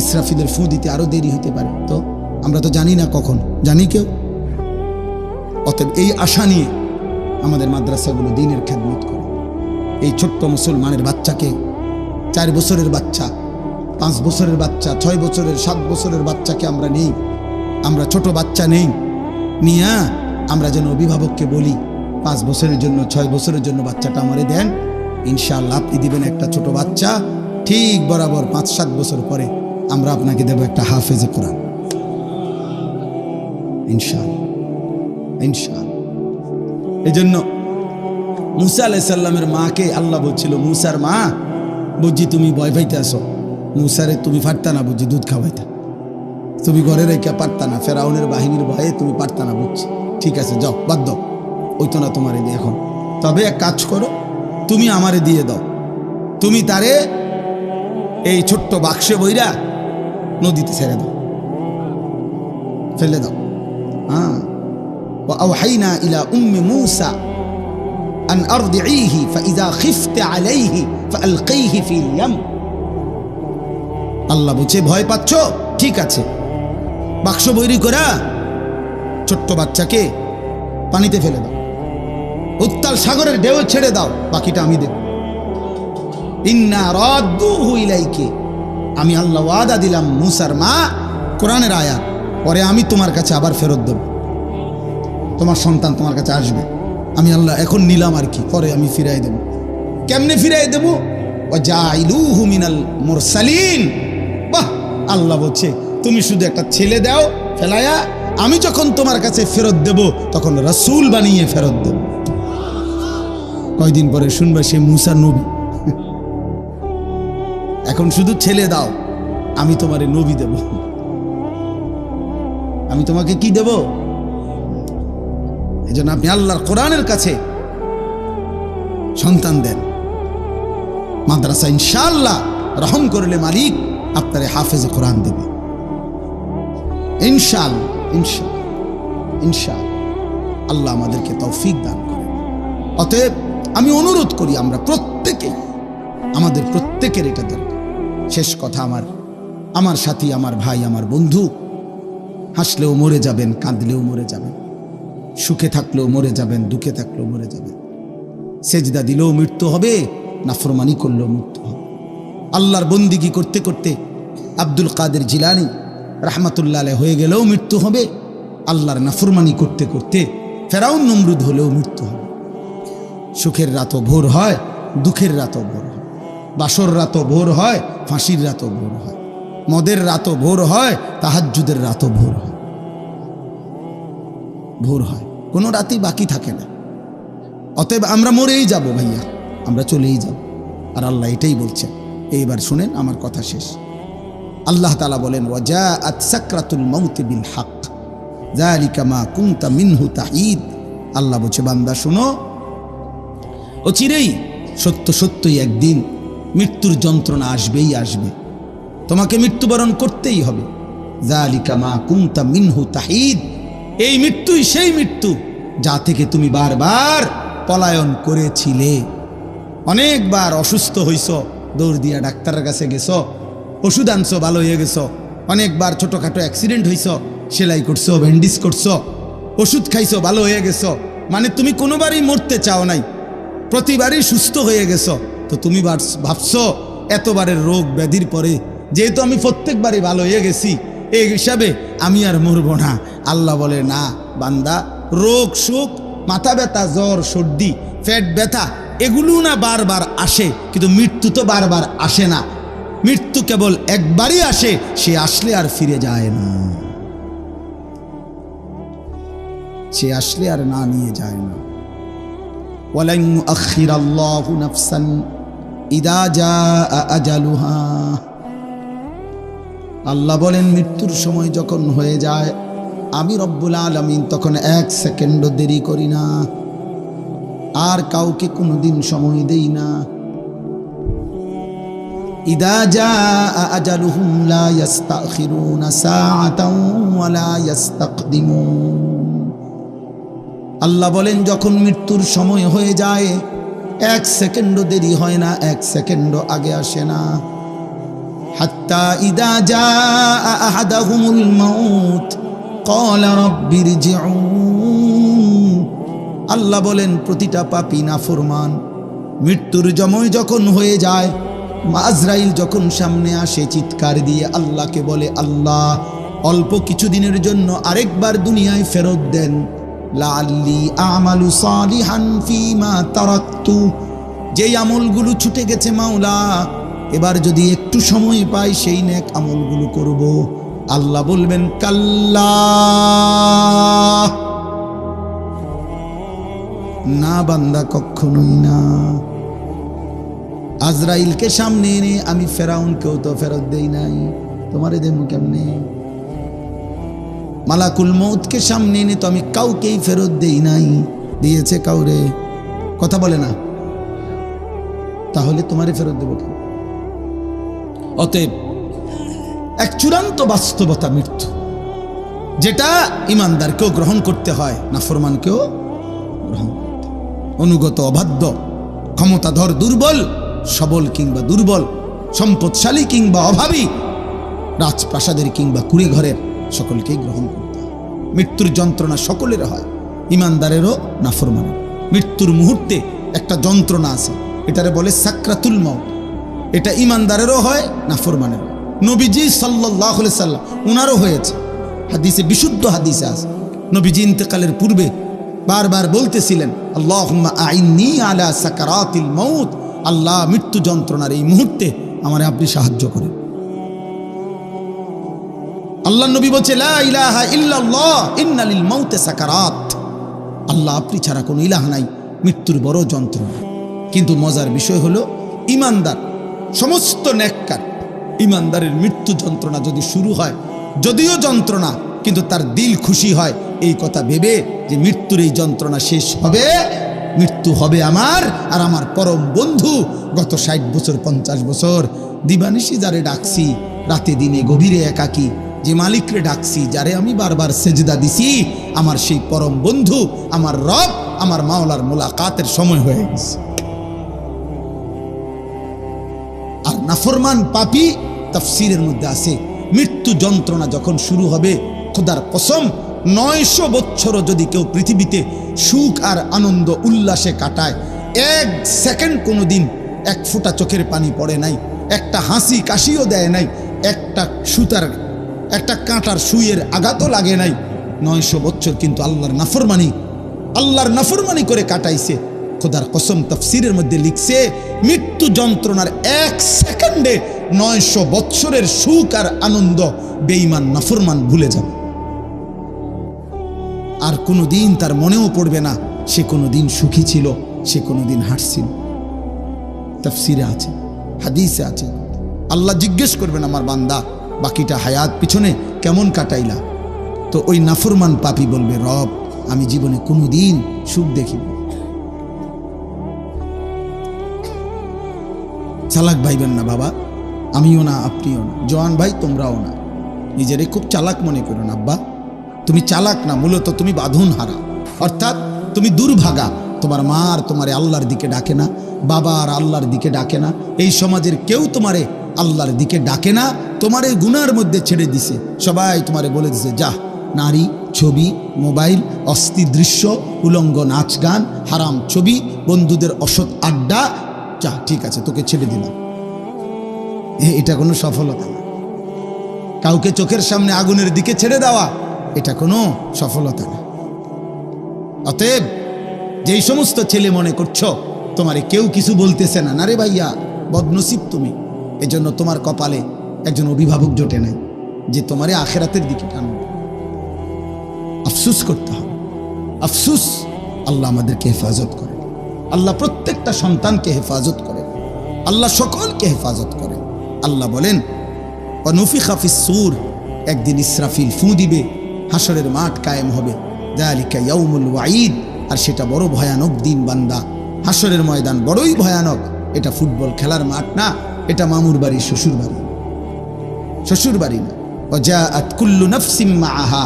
ইসরাফিলের ফু দিতে আরো দেরি হতে পারে। তো আমরা তো জানি না কখন, জানি কেউ? অতএব এই আশা নিয়ে আমাদের মাদ্রাসাগুলো দ্বীনের খেদমত করে। এই ছোট্ট মুসলমানের বাচ্চাকে, 4 বছরের বাচ্চা, 5 বছরের বাচ্চা, 6 বছরের, 7 বছরের বাচ্চাকে আমরা নেই, আমরা ছোট বাচ্চা নেই, নিয়া আমরা যেন অভিভাবককে বলি 5 বছরের জন্য 6 বছরের জন্য বাচ্চাটা আমারে দেন, ইনশাআল্লাহ আপনি দিবেন একটা ছোট বাচ্চা, ঠিক বরাবর 5-7 বছর পরে আমরা আপনাকে দেব একটা হাফেজে কোরআন, ইনশাআল্লাহ ইনশাআল্লাহ। এই জন্য মুসা আলাইহিস সালামের মাকে আল্লাহ বলছিল, মুসার মা বুঝছি তুমি ভয় পাইতে আসো, মুসারে তুমি পারতা না বুঝছি দুধ খাওয়াইতা, তুমি ঘরে রেখে পারতা না, ফেরাউনের বাহিনীর ভয়ে তুমি পারতা না বুঝছি, ঠিক আছে যাও বাদ দাও, ওই তো না তোমারে দিয়ে এখন, তবে এক কাজ করো তুমি আমারে দিয়ে দাও, তুমি তারে এই ছোট্ট বাক্সে বইরা নদীতে ছেড়ে দাও, ফেলে দাও। হ্যাঁ, وأوحينا إلى أم موسى أن أرضعيه فإذا خفت عليه فألقيه في اليم। আল্লাহ বলছে ভয় পাচ্ছ, ঠিক আছে, বাক্স বৈরি করা ছোট্ট বাচ্চাকে পানিতে ফেলে দাও, উত্তাল সাগরের ঢেউ ছেড়ে দাও, বাকিটা আমি দেব। ইন্না রাদ্দুহু ইলাইকি, আমি আল্লাহ ওয়াদা দিলাম মুসার মা, কোরআনের আয়াত, পরে আমি তোমার কাছে আবার ফেরত দেব, তোমার সন্তান তোমার কাছে আসবে, আমি আল্লাহ এখন নিলাম আর কি, পরে আমি ফিরাই দেব। কেমনে ফিরাই দেব? ওয়াজাইলুহু মিনাল মুরসালিন। বাহ, আল্লাহ বলছে তুমি শুধু একটা ছেলে দাও ফেলায়া, আমি যখন তোমার কাছে ফেরত দেব তখন রাসূল বানিয়ে ফেরত দেব। কয়দিন পরে শুনবে সে মুসা নবী। এখন শুধু ছেলে দাও, আমি তোমারে নবী দেব। আমি তোমাকে কি দেব? এই জন্য আপনি আল্লাহর কোরআনের কাছে সন্তান দেন, মাদ্রাসা ইনশাআল্লাহ রহম করলে মালিক আপনারে হাফেজে কোরআন দেবে ইনশাআল্লাহ ইনশাআল্লাহ ইনশাআল্লাহ। আল্লাহ আমাদেরকে তৌফিক দান করেন। অতএব আমি অনুরোধ করি, আমরা প্রত্যেকে, আমাদের প্রত্যেকের এটা দরকার। শেষ কথা, আমার সাথী, আমার ভাই, আমার বন্ধু, হাসলেও মরে যাবেন, কাঁদলেও মরে যাবেন, সুখে থাকলেও মরে যাবেন, দুঃখে থাকলেও মরে যাবেন, সেজদা দিলেও মৃত্যু হবে, নাফরমানি করলেও মৃত্যু হবে। আল্লাহর বন্দিগি করতে করতে আব্দুল কাদের জিলানী রাহমাতুল্লাহ আলাইহি হয়ে গেলেও মৃত্যু হবে, আল্লাহর নাফরমানি করতে করতে ফেরাউন নমরুদ হলেও মৃত্যু হবে। সুখের রাতও ভোর হয়, দুঃখের রাতও ভোর হয়, বাসর রাতও ভোর হয়, ফাঁসির রাতও ভোর হয়, মদের রাতও ভোর হয়, তাহাজ্জুদের রাতও ভোর হয়, ভোর হয়, কোনো রাতই বাকি থাকে না। অতএব আমরা মরেই যাব ভাইয়া, আমরা চলেই যাব। আর আল্লাহ এটাই বলছেন। এইবার শুনেন, আমার কথা শেষ। আল্লাহ তাআলা বলেন, ওয়াজাআত সাকরাতুল মাউত বিল হক যালিকা মা কুনতা মিনহু তাহিদ। আল্লাহ বলছে, বান্দা শুনো, অচিরেই সত্য সত্যই একদিন মৃত্যুর যন্ত্রণা আসবেই আসবে, তোমাকে মৃত্যুবরণ করতেই হবে। যালিকা মা কুনতা মিনহু তাহিদ, এই মৃত্যুই সেই মৃত্যু যা থেকে তুমি বারবার পলায়ন করেছিলে। অনেকবার অসুস্থ হইছ, দৌড় দিয়া ডাক্তারের কাছে গেছ, ওষুধ আনছো, ভালো হয়ে গেছ। অনেকবার ছোটখাটো অ্যাক্সিডেন্ট হইছ, সেলাই করছো, ব্যান্ডেজ করছো, ওষুধ খাইছো, ভালো হয়ে গেছ। মানে তুমি কোনোবারই মরতে চাও নাই, প্রতিবারই সুস্থ হয়ে গেছ। তো তুমি ভাবছো এতবারের রোগ ব্যাধির পরে যেহেতু আমি প্রত্যেকবারই ভালো হয়ে গেছি, এই হিসাবে আমি আর মরবো না। আল্লাহ বলে, না বান্দা, রোগ সুখ, মাথা ব্যথা, জ্বর, সর্দি, পেট ব্যথা, এগুলো না বারবার আসে, কিন্তু মৃত্যু তো বারবার আসে না। মৃত্যু কেবল একবারই আসে, সে আসলে আর ফিরে যায় না, সে আসলে আর না নিয়ে যায় না। ওয়ালান ইউআখিরাল্লাহু নাফসান ইযা জাআ আজালুহা। আল্লাহ বলেন, মৃত্যুর সময় যখন হয়ে যায়, আমি রব্বুল আলামিন তখন 1 সেকেন্ডও দেরি করি না, আর কাউকে কোনোদিন সময় দেই না। ইযা জাআ আজালুহুম লা ইস্তাখিরুনা সাআতান ওয়া লা ইস্তাকদিমুন। আল্লাহ বলেন, যখন মৃত্যুর সময় হয়ে যায়, 1 সেকেন্ডও দেরি হয় না, 1 সেকেন্ডও আগে আসে না। হাত্তা ইযা জাআ আহাদাহুমুল মাউত ক্বালা রাব্বিরজিউন। আল্লাহ বলেন, প্রতিটা পাপী নাফরমান মৃত্যুর সময় যখন হয়ে যায়, আজরাইল যখন সামনে আসে, চিৎকার দিয়ে আল্লাহকে বলে, আল্লাহ অল্প কিছুদিনের জন্য আরেকবার দুনিয়ায় ফেরত দেন। লাআল্লি আমালু সালিহান ফীমা তারাকতু, যেই আমলগুলো ছুটে গেছে মাওলা, এবার যদি একটু সময় পাই সেই নেক আমলগুলো করব। আল্লাহ বলবেন কাল্লা, না বান্দা, কখনোই না। আজরাইলকে সামনে এনে আমি ফেরাউনকেও তো ফেরত দেই নাই, তোমারে দেবো কেমনে? মালাকুল মউতকে সামনে এনে তো আমি কাউকেই ফেরত দেই নাই, দিয়েছে কাউরে? কথা বলে না, তাহলে তোমারে ফেরত দেবো কেন? অতএব এক চূড়ান্ত বাস্তবতা মৃত্যু, যেটা ইমানদারকেও গ্রহণ করতে হয়, নাফরমানকেও গ্রহণ করতে হয়। অনুগত অবাধ্য, ক্ষমতাধর দুর্বল, সবল কিংবা দুর্বল, সম্পদশালী কিংবা অভাবী, রাজপ্রাসাদের কিংবা কুড়ে ঘরের, সকলকেই গ্রহণ করতে হয়। মৃত্যুর যন্ত্রণা সকলের হয়, ইমানদারেরও নাফরমানের। মৃত্যুর মুহূর্তে একটা যন্ত্রণা আছে, এটারে বলে সাকরাতুল মউত। এটা ইমানদারেরও হয়, নাফরমানেরও। নবীজি সাল্লাল্লাহু আলাইহি সাল্লাম উনারও হয়েছে, হাদিসে, বিশুদ্ধ হাদিসে আছে। নবীজি ইন্তেকালের পূর্বে বারবার বলতেছিলেন, আল্লাহুম্মা আইন্নি আলা সাকারাতিল মউত, আল্লাহ মৃত্যু যন্ত্রণার এই মুহূর্তে আমারে আপনি সাহায্য করেন। আল্লাহ নবী বলছে, লা ইলাহা ইল্লাল্লাহ ইন্না লিল মাউতি সাকারাত, আল্লাহ আপনি ছাড়া কোনো ইলাহ নাই, মৃত্যুর বড় যন্ত্রণা। কিন্তু মজার বিষয় হলো, ইমানদার, সমস্ত নেককার ইমানদারের মৃত্যু যন্ত্রণা যদি শুরু হয়, যদিও যন্ত্রণা, কিন্তু তার দিল খুশি হয় এই কথা ভেবে যে মৃত্যুর এই যন্ত্রণা শেষ হবে, মৃত্যু হবে আমার আর আমার পরম বন্ধু। গত 60 বছর 50 বছর দিবানিশি যারে ডাকছি, রাতে দিনে গভীরে একাকী, যে মালিকরে ডাকছি, যারে আমি বারবার সেজদা দিছি, আমার সেই পরম বন্ধু, আমার রব, আমার মাওলার মোলাকাতের সময় হয়ে গেছে। আর নাফরমান পাপী, তাফসীরের মধ্যে আছে, মৃত্যু যন্ত্রণা যখন শুরু হবে, খোদার কসম 900 বছরও যদি কেউ পৃথিবীতে সুখ আর আনন্দ উল্লাসে কাটায়, 1 সেকেন্ড কোনো দিন 1 ফোঁটা চোখের পানি পড়ে নাই, একটা হাসি কাশিও দেয় নাই, একটা কাঁটার সুইয়ের আঘাতও লাগে নাই, 900 বছর কিন্তু আল্লাহর নাফরমানি করে কাটাইছে। খোদার কসম তাফসীরের মধ্যে লিখছে, মৃত্যু যন্ত্রণার 1 সেকেন্ডে 900 বছরের সুখ আর আনন্দ বেঈমান নাফরমান ভুলে যাবে, আর কোনোদিন তার মনেও পড়বে না সে কোনোদিন সুখী ছিল, সে কোনোদিন হাসছিল। তাফসীরে আছে, হাদিসে আছে। আল্লাহ জিজ্ঞেস করবেন, আমার বান্দা বাকিটা হায়াত পিছনে কেমন কাটাইলা? তো ওই নাফরমান পাপী বলবে, রব আমি জীবনে কোনোদিন সুখ দেখিনি। চালাক ভাইবেন না বাবা, আমিও না, আপনিও না, জওয়ান ভাই তোমরাও না, নিজেরে খুব চালাক মনে করো না। আব্বা তুমি চালাক না, মূলত তুমি বাঁধন হারা, অর্থাৎ তুমি দুর্ভাগা। তোমার মা আর তোমারে আল্লাহর দিকে ডাকে না, বাবা আর আল্লাহর দিকে ডাকে না, এই সমাজের কেউ তোমারে আল্লাহর দিকে ডাকে না, তোমারে গুনার মধ্যে ছেড়ে দিছে। সবাই তোমারে বলে দিছে, যা, নারী, ছবি, মোবাইল, অস্থির দৃশ্য, উলঙ্গ নাচ গান, হারাম ছবি, বন্ধুদের অসৎ আড্ডা, যা ঠিক আছে তোকে ছেড়ে দিলাম। এটা কোনো সফলতা না। কাউকে চোখের সামনে আগুনের দিকে ছেড়ে দেওয়া, এটা কোনো সফলতা না। অতএব যেই সমস্ত ছেলে মনে করছো তোমারে কেউ কিছু বলতেছে না, না রে ভাইয়া, বদনসিব তুমি। এজন্য তোমার কপালে একজন অভিভাবক জোটে নাই যে তোমারে আখেরাতের দিকে টানবে। আফসুস করতে হবে, আফসুস। আল্লাহ আমাদেরকে হেফাজত করে, আল্লাহ প্রত্যেকটা সন্তানকে হেফাজত করে, আল্লাহ সকলকে হেফাজত করে। আল্লাহ বলেন, ওয়ানুফিখা ফিস-সূর, একদিন ইসরাফিল ফু দিবে, হাসরের মাঠ কায়েম হবে। যালিকা ইয়াউমুল ওয়াঈদ, আর সেটা বড় ভয়ানক দিন বান্দা। হাসরের ময়দান বড়ই ভয়ানক। এটা ফুটবল খেলার মাঠ না, এটা মামুর বাড়ি, শ্বশুর বাড়ি, শ্বশুর বাড়ি না। ওয়াজাআত কুল্লু নাফসিম মাআহা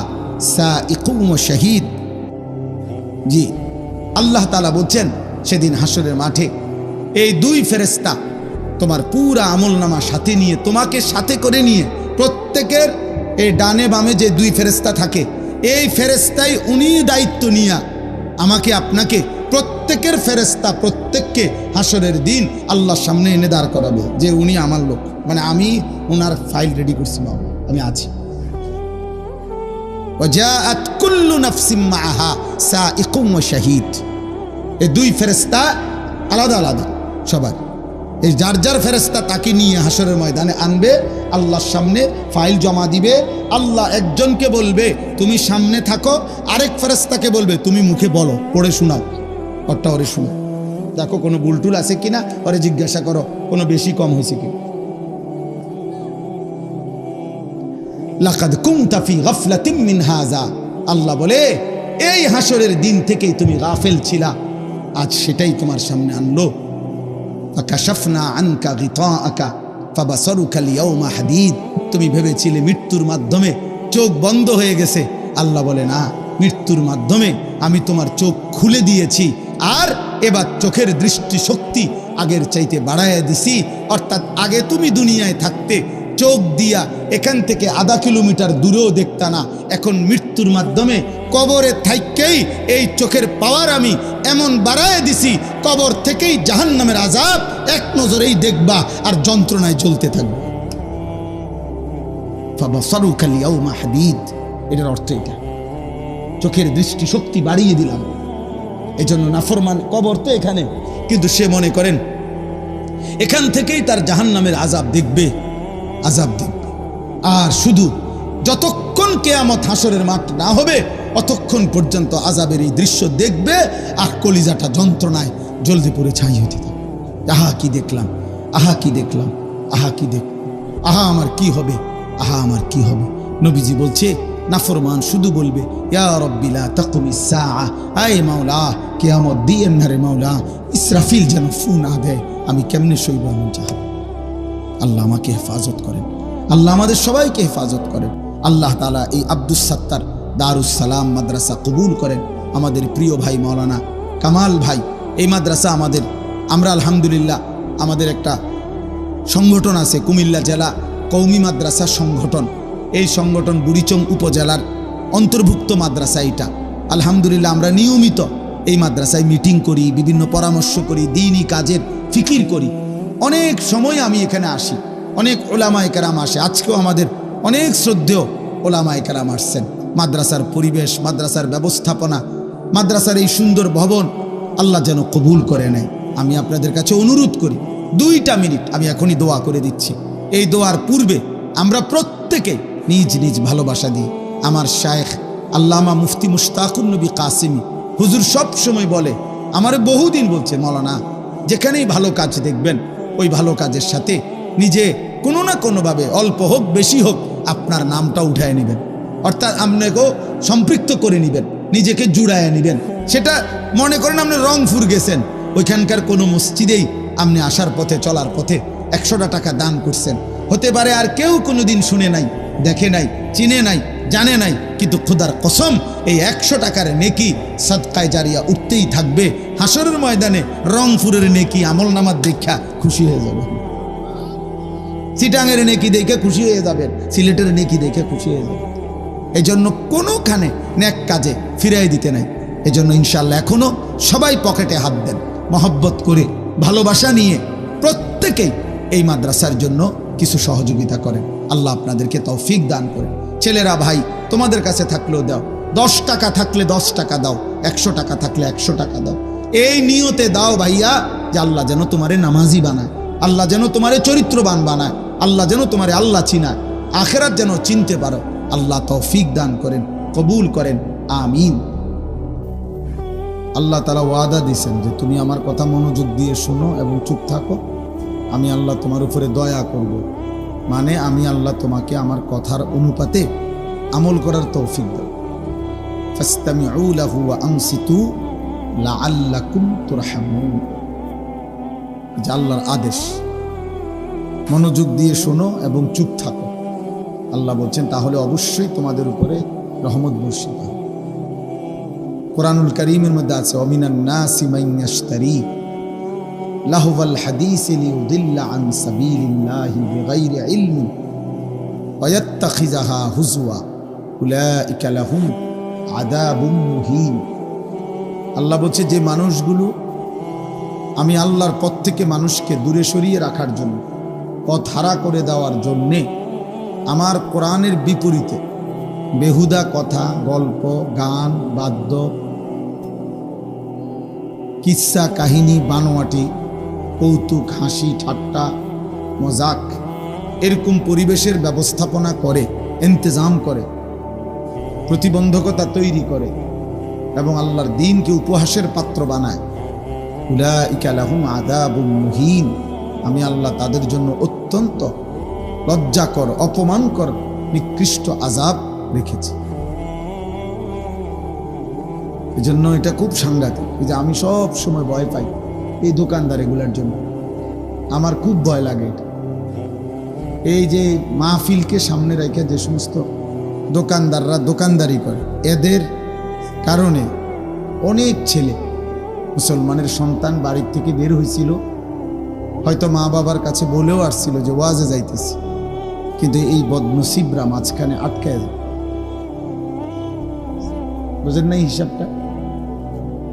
সাইকুম ওয়া শাহীদ। জি, আল্লাহ তাআলা বলছেন, সেদিন হাসরের মাঠে এই 2 ফেরেশতা তোমার পুরা আমলনামা সাথে নিয়ে, তোমাকে সাথে করে নিয়ে, প্রত্যেকের এই ডানে বামে যে 2 ফেরেশতা থাকে, এই ফেরেশতাই উনি দায়িত্ব নিয়া আমাকে আপনাকে, প্রত্যেকের ফেরেশতা প্রত্যেককে হাসরের দিন আল্লাহর সামনে এনে দাঁড় করাবে যে উনি আমার লোক, মানে আমি ওনার ফাইল রেডি করছি, বাবা আমি আছি। ওয়াজাআত কুল্লু নাফসিম মাআহা সাইকুম ওয়া শাহীদ। এই দুই ফেরেশতা আলাদা আলাদা সবার, এই যার যার ফেরেশতা তাকে নিয়ে হাসরের ময়দানে আনবে, আল্লাহর সামনে ফাইল জমা দিবে। আল্লাহ একজনকে বলবে তুমি সামনে থাকো, আরেক ফেরেশতাকে বলবে তুমি মুখে বলো, পড়ে শোনাও, ওরটা ওরে শোনো, দেখো কোনো বুলটুল আছে কিনা, ওরে জিজ্ঞাসা করো কোনো বেশি কম হয়েছে কিনা। লাকাদ কুনতা ফি গাফলাতিন মিন হাযা, আল্লাহ বলে এই হাসরের দিন থেকেই তুমি গাফেল ছিলা, আজ সেটাই তোমার সামনে আনলো। ফাকাশাফনা আনকা গিতাআকা ফাবাসারুকা আল-ইয়াওমা হাদীদ, তুমি ভেবেছিলে মৃত্যুর মাধ্যমে চোখ বন্ধ হয়ে গেছে, আল্লাহ বলে না, মৃত্যুর মাধ্যমে আমি তোমার চোখ খুলে দিয়েছি, আর এবার চোখের দৃষ্টি শক্তি আগের চাইতে বাড়াইয়া দিছি। অর্থাৎ আগে তুমি দুনিয়ায় থাকতে চোখ দিয়া এখান থেকে আধা কিলোমিটার দূরেও দেখতা না, এখন মৃত্যুর মাধ্যমে কবরে থাইকেই এই চোখের পাওয়ার আমি এমন বাড়ায় দিছি, কবর থেকেই জাহান্নামের আযাব এক নজরেই দেখবা আর যন্ত্রণায় চলতে থাকবে। ফাবাসারুকা আল-ইয়াওমা হাদীদ, এটার অর্থ এটা, চোখের দৃষ্টি শক্তি বাড়িয়ে দিলাম। এজন্য নাফরমান কবর তো এখানে, কিন্তু সে মনে করেন এখান থেকেই তার জাহান্নামের আযাব দেখবে, আযাব দেখবে। আর শুধু যতক্ষণ কিয়ামত হাসরের মাঠ না হবে অতক্ষণ পর্যন্ত আযাবের এই দৃশ্য দেখবে, আর কলিজাটা যন্ত্রণায় জলদি পড়ে ছাই হতে থাকবে। আহা কি দেখলাম, আহা কি দেখলাম, আহা কি দেখ, আহা আমার কি হবে, আহা আমার কি হবে। নবীজি বলছে নাফরমান শুধু বলবে ইয়া রাব্বি লা তাকুমিস সাআ, আয় মাওলা কিয়ামত দিয়েন না রে মাওলা, ইসরাফিল যেন ফু না দেয়, আমি কেমনে সইব এমন জাহান। আল্লাহ আমাকে হেফাজত করেন, আল্লাহ আমাদের সবাইকে হেফাজত করেন। আল্লাহ তাআলা এই আব্দুস সাত্তার দারুস সালাম মাদ্রাসা কবুল করেন। আমাদের প্রিয় ভাই মাওলানা কামাল ভাই, এই মাদ্রাসা আমাদের, আমরা আলহামদুলিল্লাহ আমাদের একটা সংগঠন আছে কুমিল্লা জেলা কওমি মাদ্রাসা সংগঠন, এই সংগঠন বুড়িচং উপজেলার অন্তর্ভুক্ত মাদ্রাসা এটা। আলহামদুলিল্লাহ আমরা নিয়মিত এই মাদ্রাসায় মিটিং করি, বিভিন্ন পরামর্শ করি, দ্বীনি কাজের ফিকির করি। অনেক সময় আমি এখানে আসি, অনেক ওলামায়ে কেরাম আসে, আজকেও আমাদের অনেক শ্রদ্ধেয় ওলামায়ে কেরাম আসছেন। মাদ্রাসার পরিবেশ, মাদ্রাসার ব্যবস্থাপনা, মাদ্রাসার এই সুন্দর ভবন আল্লাহ যেন কবুল করে নেয়। আমি আপনাদের কাছে অনুরোধ করি 2টা মিনিট আমি এখনই দোয়া করে দিচ্ছি। এই দোয়ার পূর্বে আমরা প্রত্যেকে নিজ নিজ ভালোবাসা দিই। আমার শায়েখ আল্লামা মুফতি মুশতাকুন নবী কাসিমি হুজুর সব সময় বলে, আমারে বহুদিন বলছে, মাওলানা যেখানেই ভালো কাজ দেখবেন ওই ভালো কাজের সাথে নিজে কোনো না কোনোভাবে অল্প হোক বেশি হোক আপনার নামটা উঠায় নেবেন, অর্থাৎ আপনাকেও সম্পৃক্ত করে নেবেন, নিজেকে জুড়ায় নেবেন। সেটা মনে করেন আপনি রংপুর গেছেন, ওইখানকার কোনো মসজিদেই আপনি আসার পথে চলার পথে 100টা টাকা দান করছেন, হতে পারে আর কেউ কোনোদিন শুনে নাই, দেখে নাই, চিনে নাই, জানে নাই, কিন্তু খোদার কসম এই 100 টাকার নেকি সাদকায়ে জারিয়া উঠতেই থাকবে। হাসরের ময়দানে রংপুরের নেকি আমলনামার দেখা খুশি হয়ে যাবে, চিটাঙের নেকি দেখে খুশি হয়ে যাবেন, সিলেটের নেকি দেখে খুশি হয়ে যাবেন। এই জন্য কোনোখানে নেক কাজে ফিরাই দিতে নাই। এই জন্য ইনশাল্লাহ এখনো সবাই পকেটে হাত দেন, মহব্বত করে ভালোবাসা নিয়ে প্রত্যেকেই এই মাদ্রাসার জন্য কিছু সহযোগিতা করেন। আল্লাহ আপনাদেরকে তৌফিক দান করেন। ছেলেরা ভাই তোমাদের কাছে থাকলেও দাও, 10 টাকা থাকলে 10 টাকা দাও, 100 টাকা থাকলে 100 টাকা দাও। এই নিয়তে দাও ভাইয়া যে আল্লাহ যেন তোমারে নামাজি বানায়, আল্লাহ যেন তোমারে চরিত্রবান বানায়, আল্লাহ যেন তোমারে আল্লাহ চিনায়, আখেরাত যেন চিনতে পারো। আল্লাহ তৌফিক দান করেন, কবুল করেন, আমিন। আল্লাহ তাআলা ওয়াদা দিয়েছেন যে তুমি আমার কথা মনোযোগ দিয়ে শোনো এবং চুপ থাকো, আমি আল্লাহ তোমার উপরে দয়া করব। মানে আমি আল্লাহ তোমাকে আমার কথার অনুপাতে আমল করার তৌফিক দেব। ফাসতামিউ লাহু ওয়া আনসিতু লাআল্লাকুম তুরহামুন, যে আল্লাহর আদেশ, মনোযোগ দিয়ে শোনো এবং চুপ থাকো। আল্লাহ বলছেন তাহলে অবশ্যই তোমাদের উপরে রহমত বর্ষিত হবে। কোরআনুল কারীমের মধ্যে আছে ওয়ামিনান নাসি মান ইয়াশতারি লাহুল হাদিসি লিউদিল্লা আন সাবিলিল্লাহি বিগাইরি ইলমিন ওয়া ইয়াত্তাখিযাহা হুজওয়া উলাইকা লাহুম আযাবুম মুহিন। আল্লাহ বলছে যে মানুষগুলো আমি আল্লাহর পথ থেকে মানুষকে দূরে সরিয়ে রাখার জন্য, পথ হারা করে দেওয়ার জন্যে আমার কোরআনের বিপরীতে বেহুদা কথা, গল্প, গান, বাদ্য, কিস্সা কাহিনী, বানোয়াটি, কৌতুক, হাসি ঠাট্টা, মজাক, এরকম পরিবেশের ব্যবস্থাপনা করে, ইন্তজাম করে, প্রতিবন্ধকতা তৈরি করে এবং আল্লাহর দ্বীনকে উপহাসের পাত্র বানায়, উলাইকা লাহুম আযাবুম মুহিন, আমি আল্লাহ তাদের জন্য অত্যন্ত লজ্জাকর, অপমানকর, নিকৃষ্ট আযাব রেখেছি। এজন্য এটা খুব সাংঘাতিক। এই যে আমি সব সময় ভয় পাই এই দোকানদার এগুলার জন্য, আমার খুব ভয় লাগে এটা। এই যে মাহফিলকে সামনে রেখে যে সমস্ত দোকানদাররা দোকানদারি করে, এদের কারণে অনেক ছেলে মুসলমানের সন্তান বাড়ির থেকে বের হয়েছিল, হয়তো মা বাবার কাছে বলেও আসছিল যে ওয়াজে যাইতেছি, কিন্তু এই বদনসিবরা মাঝখানে আটকায় যায়। বুঝেন নাই হিসাবটা?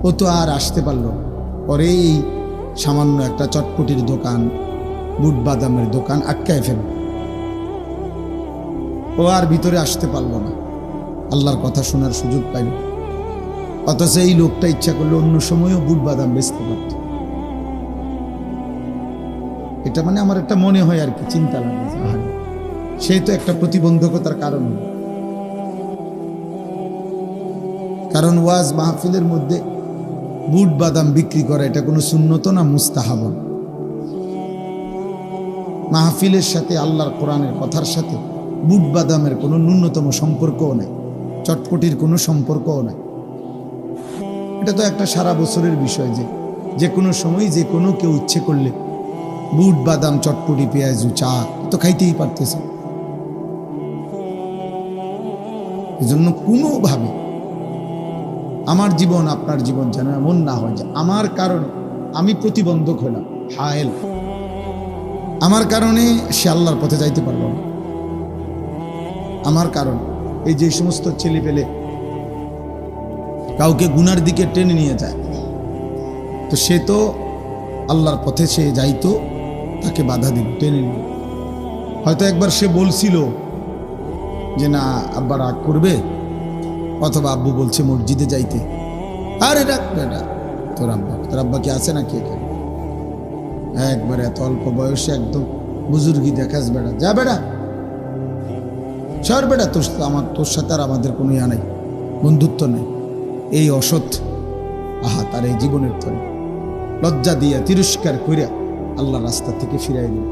ও তো আর আসতে পারলো না। পরে এই সামান্য একটা চটপটির দোকান, বুট বাদামের দোকান আটকায় ফেলল, ও আর ভিতরে আসতে পারলো না, আল্লাহর কথা শোনার সুযোগ পাইল। অথচ এই লোকটা ইচ্ছা করলে অন্য সময়ও বুট বাদাম বেচতে পারত। এটা মানে আমার একটা মনে হয় আর কি, চিন্তা লাগে, সে তো একটা প্রতিবন্ধকতার কারণ। কারণ ওয়াজ মাহফিলের মধ্যে বুট বাদাম বিক্রি করা এটা কোনো সুন্নত না, মুস্তাহাব। মাহফিলের সাথে, আল্লাহর কোরআনের কথার সাথে বুট বাদামের কোনো ন্যূনতম সম্পর্কও নাই, চটপটির কোনো সম্পর্কও নাই। এটা তো একটা সারা বছরের বিষয়, যে কোনো সময় যে কোনো কেউ ইচ্ছে করলে বুট বাদাম, চটপটি, পেঁয়াজু, চা তো খাইতেই পারতেছে। এজন্য কোনোভাবে আমার জীবন, আপনার জীবন যেন এমন না হয় যে আমার কারণে আমি প্রতিবন্ধক হলাম, হায়েল, আমার কারণে সে আল্লাহর পথে যাইতে পারলো না। আমার কারণ এই যে সমস্ত ছেলে পেলে কাউকে গুনার দিকে টেনে নিয়ে যায়, তো সে তো আল্লাহর পথে সে যাইতো, তাকে বাধা দিল, টেনে নিল। হয়তো একবার সে বলছিল যে না আব্বা রাগ করবে, অথবা আব্বু বলছে মসজিদে যাইতে, আরে রাখ বেটা, তোর আব্বা কি আছে নাকি এখানে? একবার এত অল্প বয়সে একদম বুজুর্গি দেখাস বেটা, যা বেটা, সর বেটা, তোর সাথে আর আমাদের কোনো ইয়া নাই, বন্ধুত্ব নেই। এই অসৎ তার এই জীবনের তরে লজ্জা দিয়া তিরস্কার কইরা আল্লাহ রাস্তা থেকে ফিরাই দিল।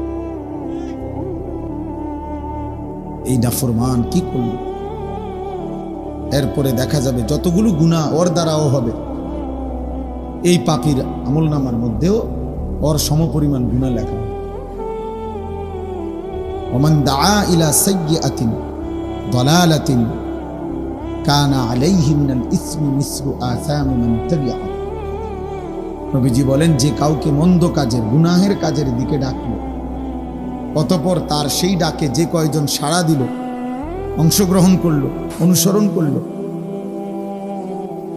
এই নাফরমান কি করল? এরপরে দেখা যাবে যতগুলো গুনাহ ওর দ্বারাও হবে, এই পাপীর আমলনামার মধ্যেও ওর সমপরিমাণ গুনাহ লেখা। ওমান দাআ ইলা সাইয়্যাতিন দালালাতিন কানা আলাইহি মিনাল ইসমি মিসলু আসামি মান তাবিআ। নবীজি বলেন, যে কাউকে মন্দ কাজের, গুনাহের কাজের দিকে ডাকলো, অতঃপর তার সেই ডাকে যে কয়জন সাড়া দিল, অংশগ্রহণ করলো, অনুসরণ করলো,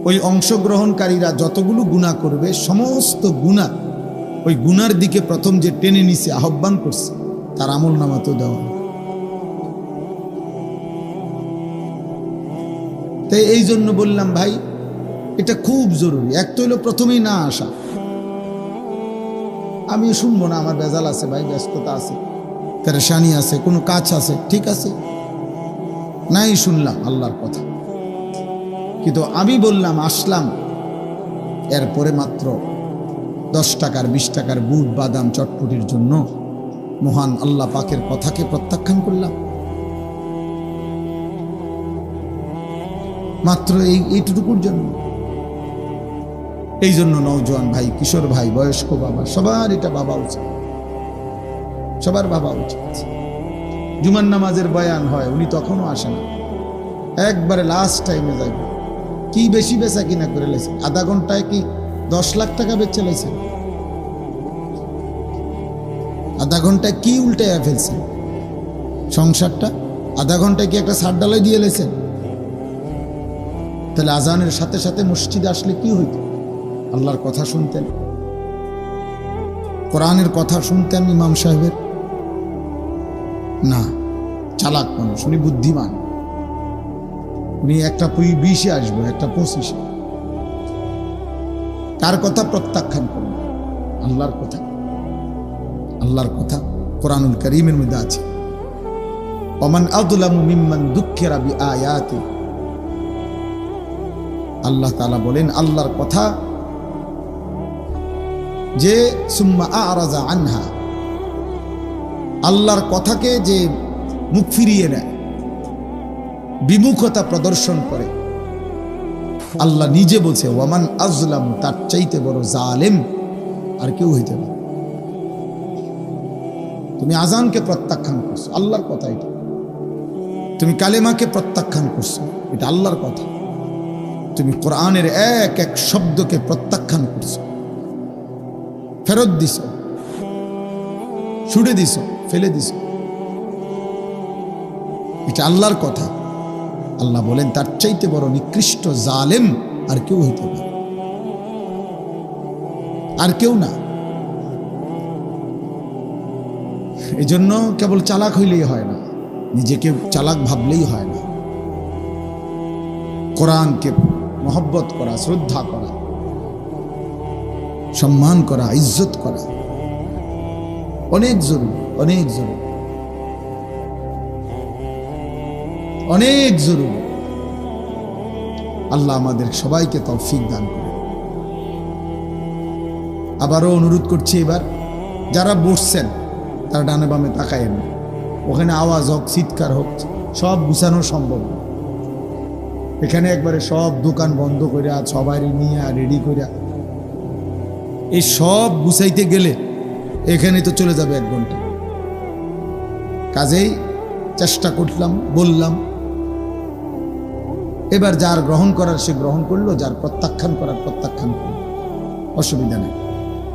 ওই অংশগ্রহণকারীরা যতগুলো গুনাহ করবে, সমস্ত গুনাহ ওই গুনার দিকে প্রথম যে টেনে নিছে, আহ্বান করছে, তার আমল নামাতেও দেওয়া। তাই এই জন্য বললাম ভাই, এটা খুব জরুরি। এক তো হলো প্রথমেই না আসা, আমি শুনবো না, আমার বেজাল আছে ভাই, ব্যস্ততা আছে, পেরেশানি আছে, কোনো কাজ আছে, ঠিক আছে, নাই শুনলাম আল্লাহর কথা, কিন্তু আমি বললাম, আসলাম, এরপরে মাত্র 10 টাকার 20 টাকার বুট বাদাম চটপটির জন্য মহান আল্লাহ পাকের কথাকে প্রত্যাখ্যান করলাম, মাত্র এইটুকুর জন্য। এই জন্য নওজোয়ান ভাই, কিশোর ভাই, বয়স্ক বাবা, সবার এটা ভাবা উচিত, সবার ভাবা উচিত। জুমার নামাজের বয়ান হয়, উনি তখনও আসে না, একবারে লাস্ট টাইমে যাইবে। কি বেশি বেচা কিনা করে লাইছেন? আধা ঘন্টায় কি 10 লাখ টাকা বেচে লাইছেন? আধা ঘন্টায় কি উল্টাইয়া ফেলছেন সংসারটা? আধা ঘন্টায় কি একটা সার ডালাই দিয়ে লাইছেন? তাহলে আজানের সাথে সাথে মসজিদে আসলে কি হইত? আল্লাহর কথা শুনতেন, কোরআনের কথা শুনতেন ইমাম সাহেবের? না, চালাক মানুষ, উনি বুদ্ধিমান, উনি একটা 20-এ আসবো, একটা 25-এ। কার কথা প্রত্যাখ্যান করবে? আল্লাহর কথা। আল্লাহর কথা কোরআনুল কারীমের মধ্যে আছে, ওমান আযলামু মিম্মান দুক্কিরা বিআয়াতি। আল্লাহ তাআলা বলেন আল্লাহর কথা যে সুম্মা আ'রাযা আনহা, আল্লাহর কথাকে যে মুখ ফিরিয়ে নেয়, বিমুখতা প্রদর্শন করে, আল্লাহ নিজে বলছে ওয়ামান আযলাম, তার চাইতে বড় জালেম আর কেউ হইতে পারে। তুমি আজানকে প্রত্যাখ্যান করছো, আল্লাহর কথা এটা। তুমি কালেমাকে প্রত্যাখ্যান করছো, এটা আল্লাহর কথা। তুমি কোরআনের এক এক শব্দকে প্রত্যাখ্যান করছো, ফেরত দিছ, ছুড়ে দিছ, ফেলে দিছ, এটা আল্লাহর কথা। আল্লাহ বলেন তার চাইতে বড় নিকৃষ্ট জালেম আর কেউ হইতে পারে, আর কেউ না। এই জন্য কেবল চালাক হইলেই হয় না, নিজেকে চালাক ভাবলেই হয় না। কোরআনকে মহব্বত করা, শ্রদ্ধা করা, সম্মান করা, ইজ্জত করা অনেক জরুরি, অনেক জরুরি, অনেক জরুরি। আল্লাহ আমাদের সবাইকে তৌফিক দান করে। আবারও অনুরোধ করছি, এবার যারা বসছেন তারা ডানে বামে তাকায়েন না। ওখানে আওয়াজ হোক, চিৎকার হোক, সব গুছানো সম্ভব না। এখানে একবারে সব দোকান বন্ধ করে সবাই নিয়ে রেডি করে এই সব গুছাইতে গেলে এখানে তো চলে যাবে 1 ঘন্টা। কাজেই চেষ্টা করলাম, বললাম, এবার যার গ্রহণ করার সে গ্রহণ করলো, যার প্রত্যাখ্যান করার প্রত্যাখ্যান করলো, অসুবিধা নেই।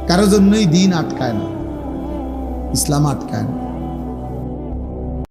কারোর জন্যই দিন আটকায় না, ইসলাম আটকায় না।